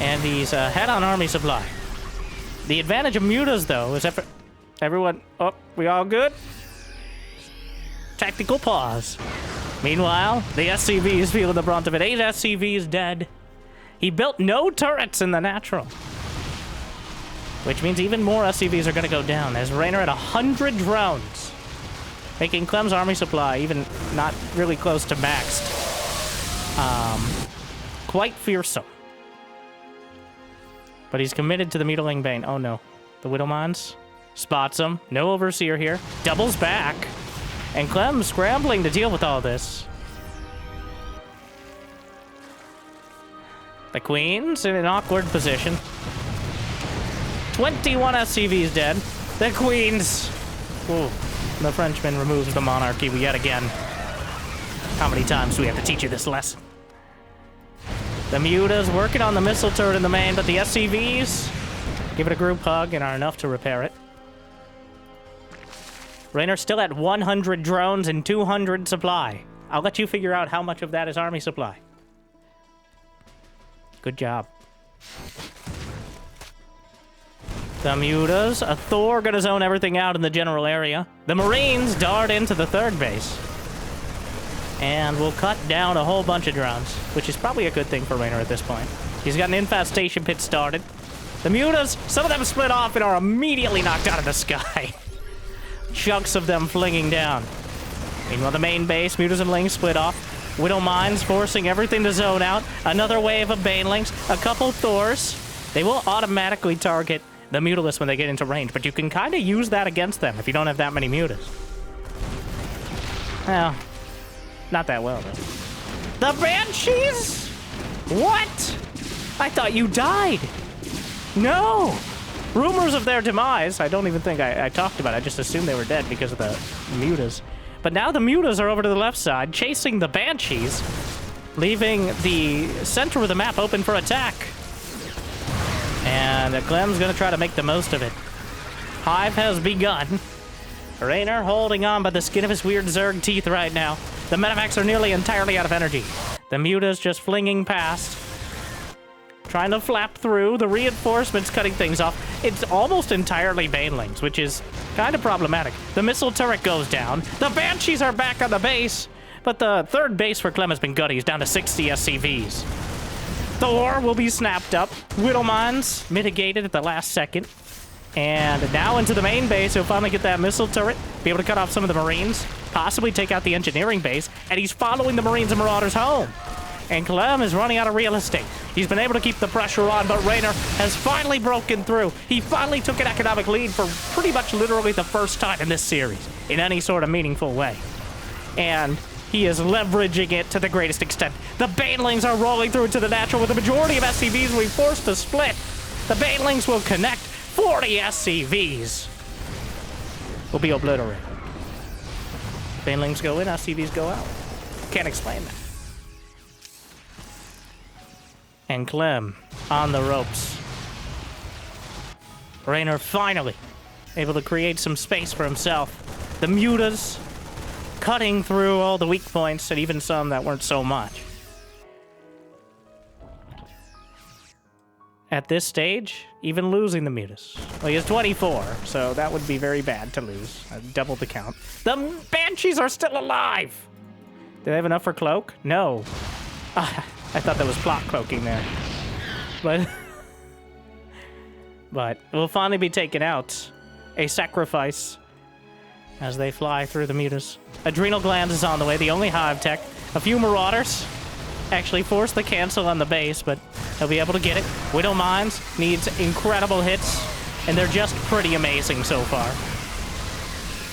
[SPEAKER 1] And he's head on army supply. The advantage of mutas, though, is everyone... Oh, we all good? Tactical pause. Meanwhile, the SCV is feeling the brunt of it. 8 SCVs dead. He built no turrets in the natural. Which means even more SCVs are going to go down, as Reynor at 100 drones. Making Clem's army supply even not really close to maxed. Quite fearsome. But he's committed to the Mutiling Bane. Oh no. The Widow Mines spots him. No Overseer here. Doubles back. And Clem scrambling to deal with all this. The Queen's in an awkward position. 21 SCVs dead. The Queen's. Ooh. The Frenchman removes the monarchy yet again. How many times do we have to teach you this lesson? The Muta's working on the missile turret in the main, but the SCVs give it a group hug and are enough to repair it. Reynor still at 100 drones and 200 supply. I'll let you figure out how much of that is army supply. Good job. The Mutas, a Thor gonna zone everything out in the general area. The Marines dart into the third base. And we'll cut down a whole bunch of drones, which is probably a good thing for Reynor at this point. He's got an infestation pit started. The Mutas, some of them split off and are immediately knocked out of the sky. Chunks of them flinging down. Meanwhile, the main base, Mutas and Lings split off. Widow Mines forcing everything to zone out. Another wave of Banelings, a couple Thors. They will automatically target the Mutalisk when they get into range, but you can kind of use that against them if you don't have that many Mutas. Well, not that well, though. The Banshees? What? I thought you died. No. Rumors of their demise. I don't even think I talked about it. I just assumed they were dead because of the Mutas. But now the Mutas are over to the left side, chasing the Banshees, leaving the center of the map open for attack. And Clem's going to try to make the most of it. Hive has begun. Reynor holding on by the skin of his weird Zerg teeth right now. The medevacs are nearly entirely out of energy. The Muta's just flinging past. Trying to flap through. The reinforcements cutting things off. It's almost entirely Banelings, which is kind of problematic. The missile turret goes down. The Banshees are back on the base. But the third base for Clem has been gutted. He's down to 60 SCVs. Thor will be snapped up. Widow Mines mitigated at the last second. And now into the main base, he'll finally get that missile turret, be able to cut off some of the Marines, possibly take out the engineering base, and he's following the Marines and Marauders home. And Clem is running out of real estate. He's been able to keep the pressure on, but Reynor has finally broken through. He finally took an economic lead for pretty much literally the first time in this series, in any sort of meaningful way. And he is leveraging it to the greatest extent. The Banelings are rolling through to the natural with the majority of SCVs will be forced to split. The Banelings will connect. 40 SCVs will be obliterated. Banelings go in, SCVs go out. Can't explain that. And Clem on the ropes. Reynor finally able to create some space for himself. The Mutas cutting through all the weak points and even some that weren't so much. At this stage, even losing the Mutas. Well, he has 24, so that would be very bad to lose. Double the count. The Banshees are still alive! Do they have enough for cloak? No. I thought that was plot cloaking there. But we'll finally be taken out. A sacrifice as they fly through the Mutas. Adrenal Glands is on the way, the only hive tech. A few Marauders. Actually forced the cancel on the base, but he'll be able to get it. Widow Mines needs incredible hits, and they're just pretty amazing so far.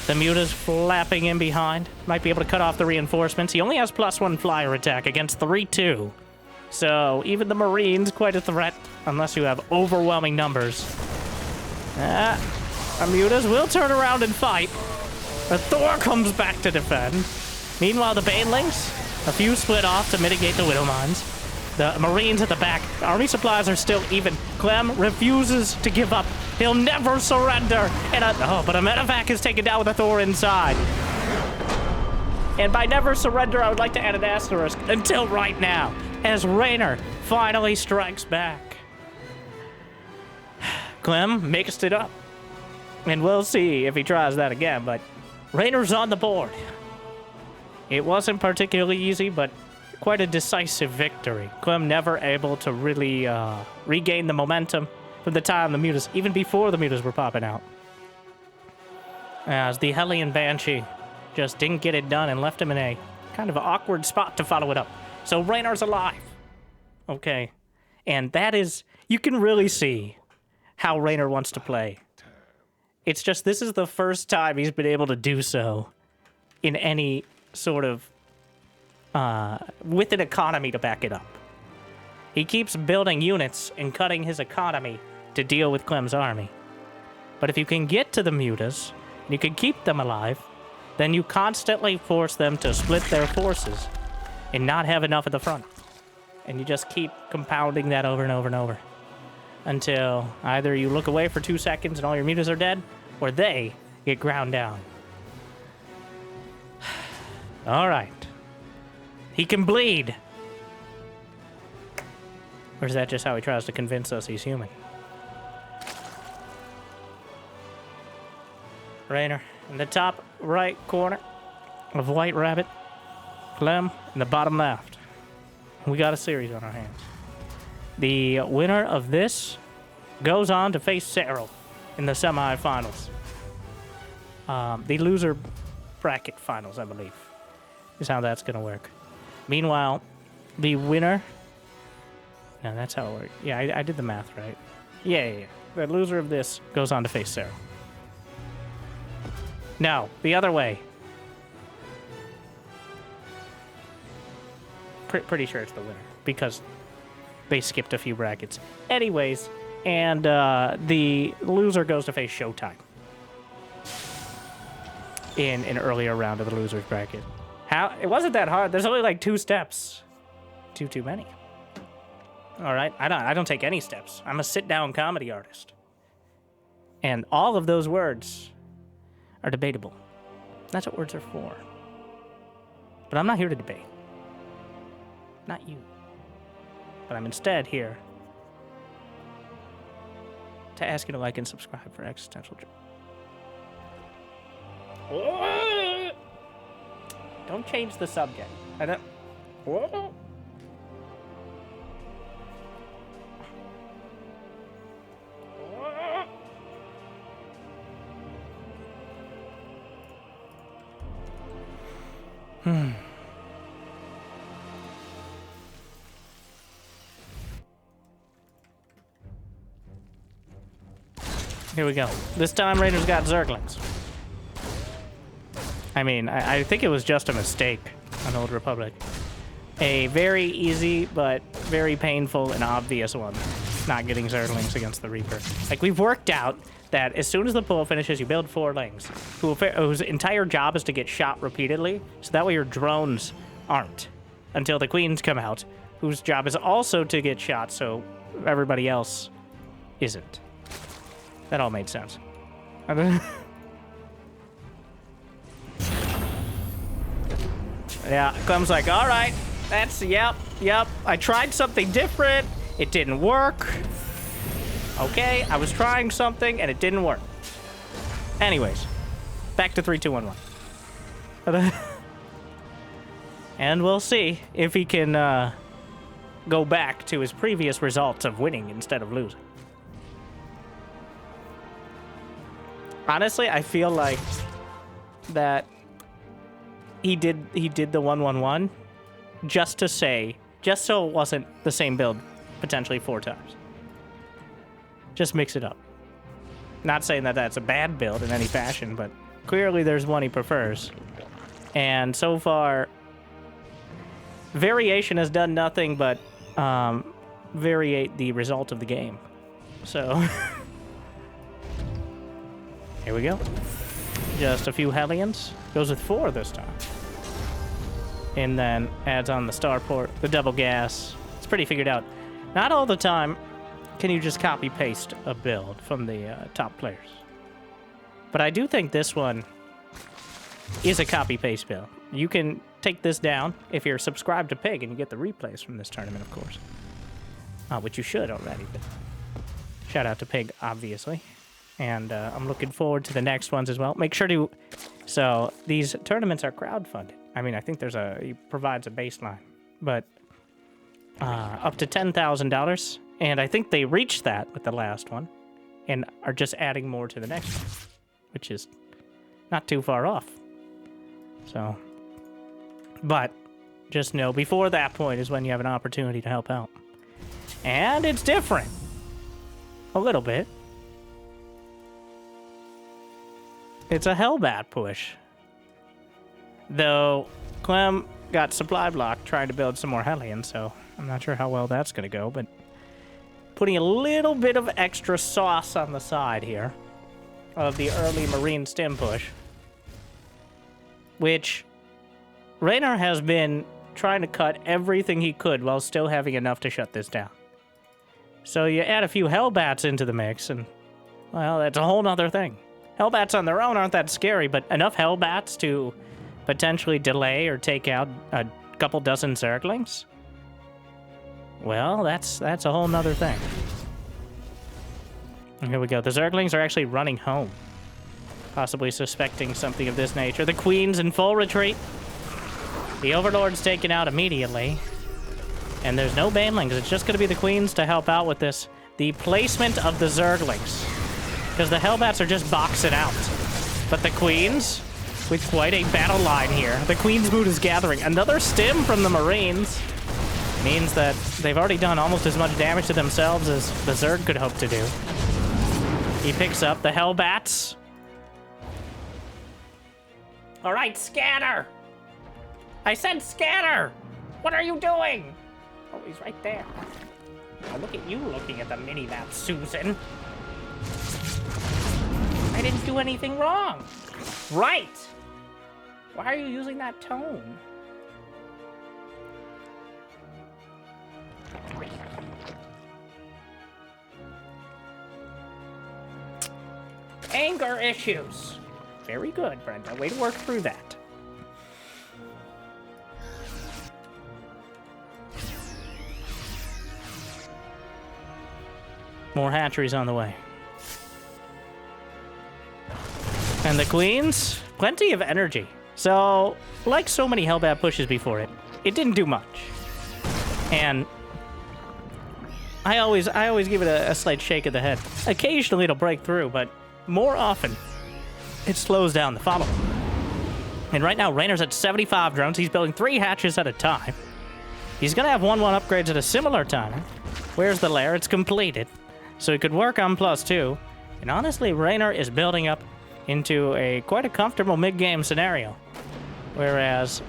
[SPEAKER 1] The Muta's flapping in behind. Might be able to cut off the reinforcements. He only has +1 flyer attack against 3-2. So even the Marines, quite a threat, unless you have overwhelming numbers. Our Mutas will turn around and fight. But Thor comes back to defend. Meanwhile, the Banelings, a few split off to mitigate the Widow Mines. The Marines at the back. Army supplies are still even. Clem refuses to give up. He'll never surrender. And but a medevac is taken down with a Thor inside. And by never surrender, I would like to add an asterisk until right now, as Reynor finally strikes back. Clem mixed it up. And we'll see if he tries that again, but Reynor's on the board. It wasn't particularly easy, but quite a decisive victory. Clem never able to really regain the momentum from the time the mutas, even before the mutas were popping out. As the Hellion Banshee just didn't get it done and left him in a kind of awkward spot to follow it up. So Reynor's alive. Okay. And that is, you can really see how Reynor wants to play. It's just, this is the first time he's been able to do so in any sort of, with an economy to back it up. He keeps building units and cutting his economy to deal with Clem's army. But if you can get to the mutas, and you can keep them alive, then you constantly force them to split their forces and not have enough at the front. And you just keep compounding that over and over and over until either you look away for 2 seconds and all your mutas are dead, or they get ground down. All right. He can bleed. Or is that just how he tries to convince us he's human? Reynor in the top right corner of White Rabbit. Clem in the bottom left. We got a series on our hands. The winner of this goes on to face Cyril in the semifinals. The loser bracket finals, I believe, is how that's going to work. Meanwhile, the winner... No, that's how it works. Yeah, I did the math right. Yeah. The loser of this goes on to face Cyril. No, the other way. Pretty sure it's the winner, because they skipped a few brackets. Anyways, and the loser goes to face Showtime in an earlier round of the loser's bracket. It wasn't that hard. There's only like 2 steps. Too many. All right, I don't take any steps. I'm a sit-down comedy artist. And all of those words are debatable. That's what words are for. But I'm not here to debate. Not you. But I'm instead here to ask you to like and subscribe for existential joy. Don't change the subject. I don't. Whoa. Here we go. This time Reynor's got Zerglings. I mean, I think it was just a mistake on Old Republic. A very easy, but very painful and obvious one. Not getting Zerglings against the Reaper. Like, we've worked out that as soon as the pull finishes, you build 4 lings, whose entire job is to get shot repeatedly, so that way your drones aren't. Until the queens come out, whose job is also to get shot, so everybody else isn't. That all made sense. Yeah, Clem's like, all right, that's, yep. I tried something different. It didn't work. Okay, I was trying something and it didn't work. Anyways, back to 3, 2, 1, 1. And we'll see if he can go back to his previous results of winning instead of losing. Honestly, I feel like that he did the 1-1-1 just to say, just so it wasn't the same build potentially 4 times. Just mix it up. Not saying that that's a bad build in any fashion, but clearly there's one he prefers. And so far, variation has done nothing but variate the result of the game. So... Here we go. Just a few Hellions. Goes with 4 this time. And then adds on the starport, the double gas. It's It's pretty figured out. Not all the time can you just copy-paste a build from the top players. But I do think this one is a copy-paste build. You can take this down if you're subscribed to Pig, and you get the replays from this tournament, of course. Which you should already, but shout out to Pig, obviously. And I'm looking forward to the next ones as well. Make sure to... So, these tournaments are crowdfunded. I mean, I think there's he provides a baseline. But up to $10,000. And I think they reached that with the last one. And are just adding more to the next one. Which is not too far off. So... But, just know, before that point is when you have an opportunity to help out. And it's different. A little bit. It's a Hellbat push. Though, Clem got supply blocked trying to build some more Hellions, so I'm not sure how well that's going to go, but putting a little bit of extra sauce on the side here of the early Marine stim push, which Reynor has been trying to cut everything he could while still having enough to shut this down. So you add a few Hellbats into the mix, and, well, that's a whole nother thing. Hellbats on their own aren't that scary, but enough Hellbats to potentially delay or take out a couple dozen Zerglings? Well, that's a whole nother thing. And here we go. The Zerglings are actually running home, possibly suspecting something of this nature. The Queen's in full retreat. The Overlord's taken out immediately. And there's no Banelings. It's just going to be the Queens to help out with this. The placement of the Zerglings. Because the Hellbats are just boxing out. But the Queens, with quite a battle line here. The Queen's mood is gathering. Another stim from the Marines means that they've already done almost as much damage to themselves as the Zerg could hope to do. He picks up the Hellbats. All right, scatter! I said scatter! What are you doing? Oh, he's right there. Oh, look at you looking at the mini-map, Susan. I didn't do anything wrong. Right! Why are you using that tone? Anger issues. Very good, Brenda. Way to work through that. More hatcheries on the way. And the Queens, plenty of energy. So, like so many Hellbat pushes before it, it didn't do much. And I always give it a slight shake of the head. Occasionally it'll break through, but more often it slows down the follow. And right now, Reynor's at 75 drones. He's building 3 hatches at a time. He's going to have 1-1 upgrades at a similar time. Where's the lair? It's completed. So he could work on +2. And honestly, Reynor is building up into quite a comfortable mid-game scenario. Whereas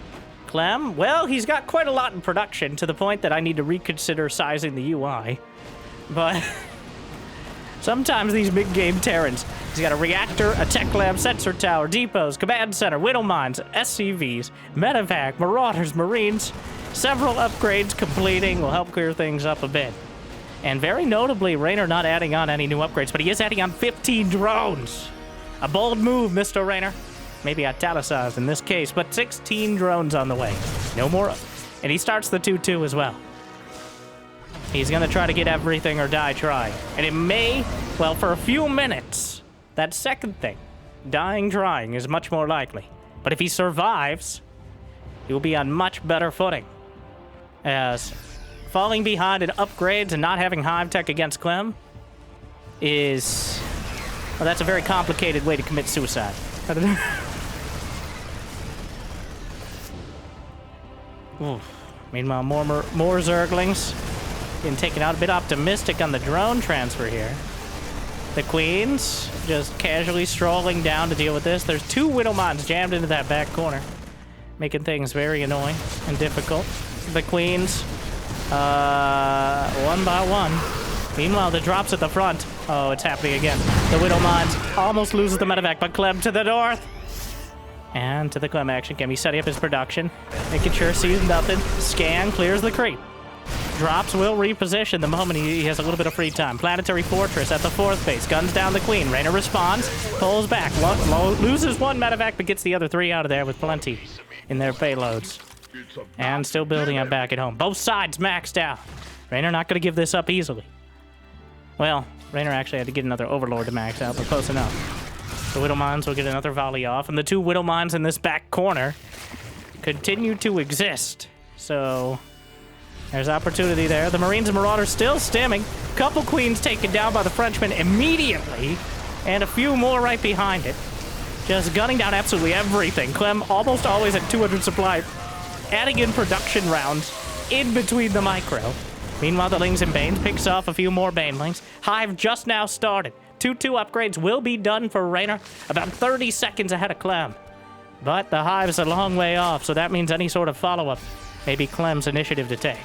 [SPEAKER 1] Clem, well, he's got quite a lot in production to the point that I need to reconsider sizing the UI. But sometimes these mid-game Terrans, he's got a reactor, a tech lab, sensor tower, depots, command center, whittle mines, SCVs, medevac, marauders, marines. Several upgrades completing will help clear things up a bit. And very notably, Reynor not adding on any new upgrades, but he is adding on 15 drones. A bold move, Mr. Reynor. Maybe italicized in this case, but 16 drones on the way. No more. And he starts the 2-2 as well. He's going to try to get everything or die trying. And it may, well, for a few minutes, that second thing, dying trying, is much more likely. But if he survives, he will be on much better footing. As falling behind in upgrades and not having hive tech against Clem is... well, that's a very complicated way to commit suicide. Meanwhile, more Zerglings getting taken out. A bit optimistic on the drone transfer here. The Queens just casually strolling down to deal with this. There's 2 Widowmons jammed into that back corner, making things very annoying and difficult. The Queens, 1 by 1. Meanwhile, the drops at the front. Oh, it's happening again. The Widowmons almost loses the medevac, but Clem to the north. And to the Clem action. Can be setting up his production. Making sure sees nothing. Scan clears the creep. Drops will reposition the moment he has a little bit of free time. Planetary Fortress at the 4th base. Guns down the Queen. Reynor responds. Pulls back. Loses 1 medevac, but gets the other 3 out of there with plenty in their payloads. And still building up back at home. Both sides maxed out. Reynor not going to give this up easily. Well, Reynor actually had to get another Overlord to max out, but close enough. The Widow Mines will get another volley off, and the 2 Widow Mines in this back corner continue to exist. So there's opportunity there. The Marines and Marauders still stimming. Couple Queens taken down by the Frenchmen immediately, and a few more right behind it. Just gunning down absolutely everything. Clem almost always at 200 supply, adding in production rounds in between the micro. Meanwhile, the Lings and Banes picks off a few more Banelings. Hive just now started. 2-2 upgrades will be done for Reynor, about 30 seconds ahead of Clem. But the Hive is a long way off, so that means any sort of follow-up may be Clem's initiative to take.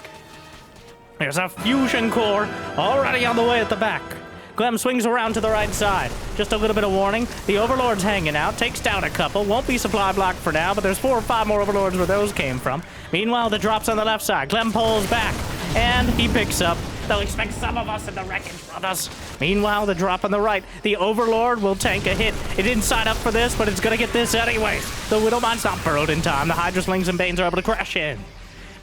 [SPEAKER 1] There's a fusion core already on the way at the back. Clem swings around to the right side. Just a little bit of warning. The Overlord's hanging out, takes down a couple. Won't be supply blocked for now, but there's 4 or 5 more Overlords where those came from. Meanwhile, the drops on the left side. Clem pulls back, and he picks up. They'll expect some of us in the wreckage, brothers. Meanwhile, the drop on the right. The Overlord will tank a hit. It didn't sign up for this, but it's gonna get this anyways. The Widowmine's not burrowed in time. The Hydra Slings and Banes are able to crash in.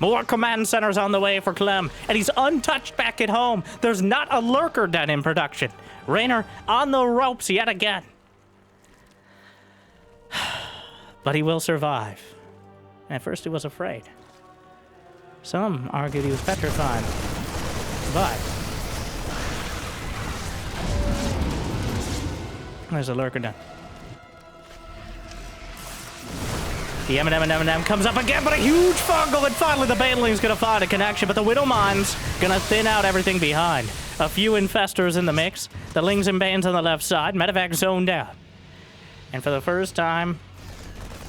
[SPEAKER 1] More command centers on the way for Clem, and he's untouched back at home. There's not a Lurker dead in production. Reynor on the ropes yet again. But he will survive. At first he was afraid. Some argued he was petrified. But there's a Lurker down. The M&M comes up again, but a huge fungal, and finally the Baneling's gonna find a connection, but the Widow Mine's gonna thin out everything behind. A few Infestors in the mix, the Lings and Banes on the left side, medevac zoned out. And for the first time,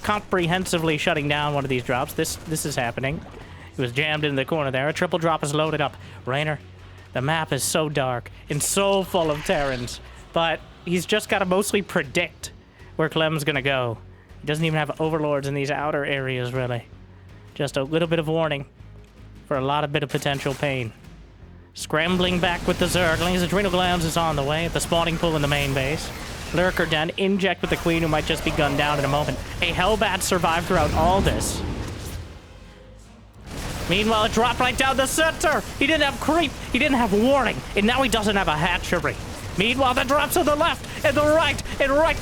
[SPEAKER 1] comprehensively shutting down one of these drops. This is happening. It was jammed in the corner there. A triple drop is loaded up. Reynor, the map is so dark and so full of Terrans, but he's just got to mostly predict where Clem's gonna go. He doesn't even have Overlords in these outer areas, really. Just a little bit of warning for a lot of bit of potential pain. Scrambling back with the Zerglings. Adrenal Glands is on the way at the spawning pool in the main base. Lurker down, inject with the Queen, who might just be gunned down in a moment. A Hellbat survived throughout all this. Meanwhile, it dropped right down the center. He didn't have creep, he didn't have warning, and now he doesn't have a hatchery. Meanwhile, the drops on the left and the right and right.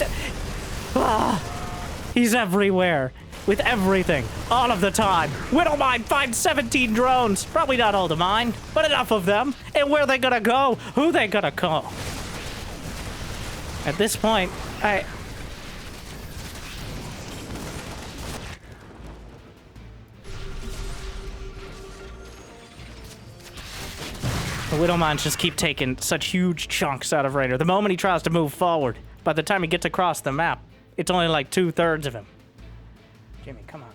[SPEAKER 1] He's everywhere with everything all of the time. Widowmine finds 17 drones. Probably not all to mine, but enough of them. And where they gonna go? Who they gonna call? At this point, the Widowmines just keep taking such huge chunks out of Reynor. The moment he tries to move forward, by the time he gets across the map, it's only like 2/3 of him. Jimmy, come on.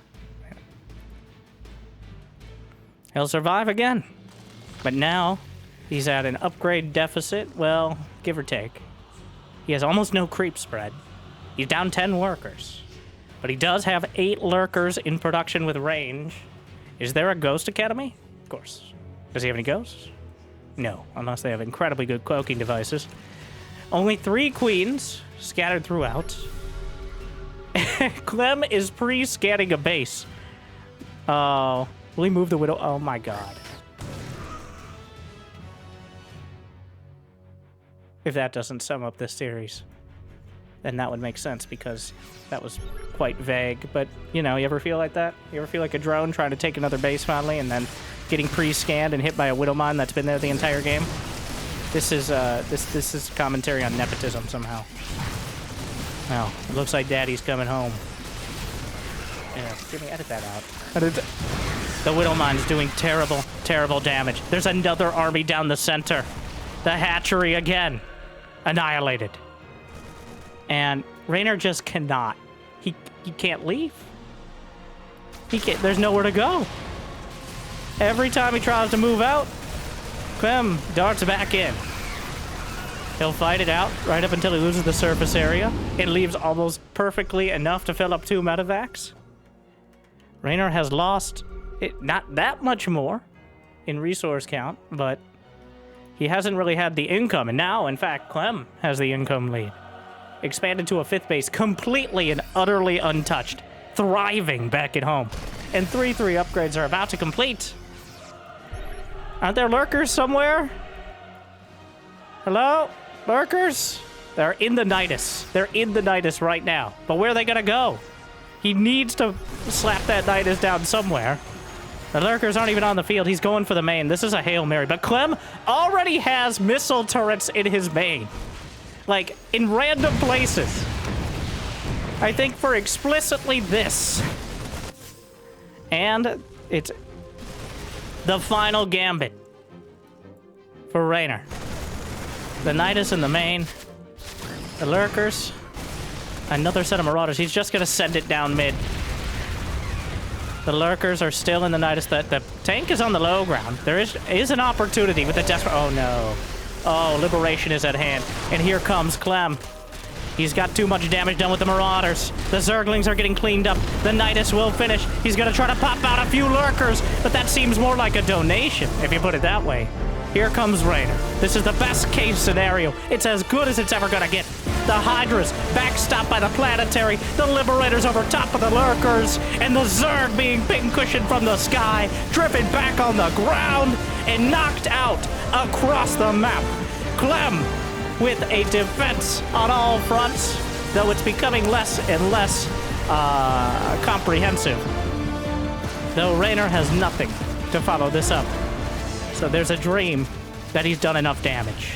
[SPEAKER 1] He'll survive again. But now, he's at an upgrade deficit, well, give or take. He has almost no creep spread. He's down 10 workers. But he does have 8 Lurkers in production with range. Is there a Ghost Academy? Of course. Does he have any ghosts? No, unless they have incredibly good cloaking devices. Only 3 Queens scattered throughout. Clem is pre-scanning a base. Oh, will he move the Widow? Oh my god. If that doesn't sum up this series, then that would make sense, because that was quite vague. But, you know, you ever feel like that? You ever feel like a drone trying to take another base finally and then getting pre-scanned and hit by a Widow Mine that's been there the entire game? This is this is commentary on nepotism somehow. Well, it looks like Daddy's coming home. Yeah, Jimmy, edit that out. The Widow Mine's doing terrible, terrible damage. There's another army down the center. The hatchery again. Annihilated. And Reynor just cannot. He can't leave. He can't. There's nowhere to go. Every time he tries to move out, Clem darts back in. He'll fight it out right up until he loses the surface area. It leaves almost perfectly enough to fill up 2 medevacs. Reynor has lost it, not that much more. in resource count, but he hasn't really had the income. And now, in fact, Clem has the income lead. Expanded to a 5th base, completely and utterly untouched. Thriving back at home. And 3-3 upgrades are about to complete. Aren't there lurkers somewhere? Hello? Lurkers? They're in the Nidus. They're in the Nidus right now. But where are they gonna go? He needs to slap that Nidus down somewhere. The lurkers aren't even on the field. He's going for the main. This is a Hail Mary. But Clem already has missile turrets in his main. Like, in random places. I think for explicitly this. And it's the final gambit for Reynor. The Nidus in the main. The lurkers. Another set of marauders. He's just gonna send it down mid. The lurkers are still in the Nidus. The tank is on the low ground. There is an opportunity with the desperate. Oh no. Oh, liberation is at hand. And here comes Clem. He's got too much damage done with the marauders. The Zerglings are getting cleaned up. The Nidus will finish. He's gonna try to pop out a few lurkers, but that seems more like a donation, if you put it that way. Here comes Reynor. This is the best case scenario. It's as good as it's ever gonna get. The Hydras backstopped by the Planetary, the Liberators over top of the Lurkers, and the Zerg being pincushioned from the sky, driven back on the ground, and knocked out across the map. Clem with a defense on all fronts, though it's becoming less and less comprehensive. Though Reynor has nothing to follow this up. So there's a dream that he's done enough damage.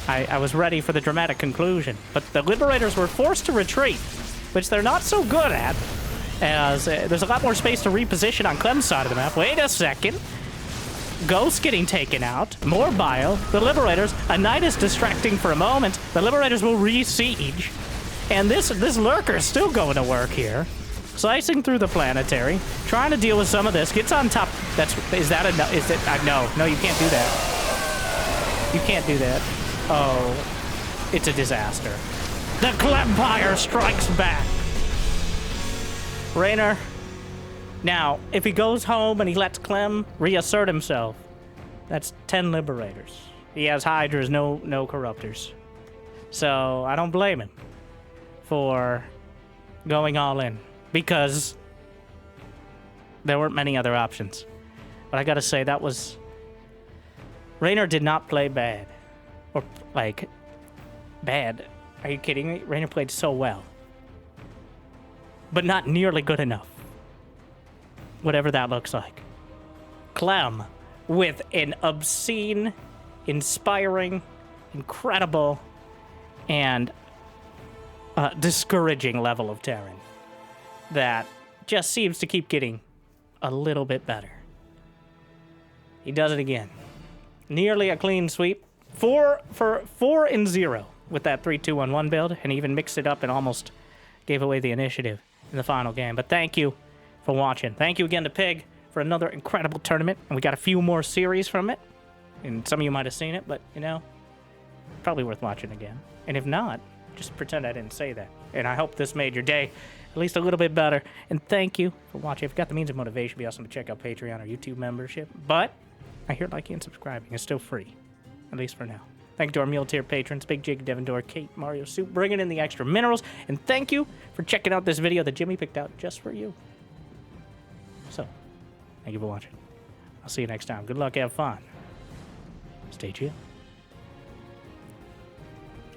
[SPEAKER 1] I was ready for the dramatic conclusion, but the Liberators were forced to retreat, which they're not so good at, as there's a lot more space to reposition on Clem's side of the map. Wait a second. Ghost getting taken out. More bio. The Liberators. A Nidus distracting for a moment. The Liberators will re-siege. And this Lurker is still going to work here. Slicing through the Planetary. Trying to deal with some of this. Gets on top. Is that enough? Is it? No, you can't do that. You can't do that. Oh, it's a disaster. The Clempire strikes back. Reynor. Now, if he goes home and he lets Clem reassert himself, that's 10 Liberators. He has Hydras, no Corruptors. So, I don't blame him for going all in, because there weren't many other options. But I gotta say, that was... Reynor did not play bad. Or, like, bad. Are you kidding me? Reynor played so well. But not nearly good enough. Whatever that looks like. Clem with an obscene, inspiring, incredible, and discouraging level of Terran that just seems to keep getting a little bit better. He does it again. Nearly a clean sweep. 4-0 with that 3-2-1-1 build, and even mixed it up and almost gave away the initiative in the final game. But thank you for watching. Thank you again to Pig for another incredible tournament, and we got a few more series from it, and some of you might have seen it, but you know, probably worth watching again. And if not, just pretend I didn't say that. And I hope this made your day at least a little bit better. And thank you for watching. If you've got the means of motivation, it'd be awesome to check out Patreon or YouTube membership. But I hear liking and subscribing is still free, at least for now. Thank you to our meal tier patrons, Big Jig, Devendor, Kate, Mario Soup, bringing in the extra minerals. And thank you for checking out this video that Jimmy picked out just for you. So, thank you for watching. I'll see you next time. Good luck, have fun. Stay chill.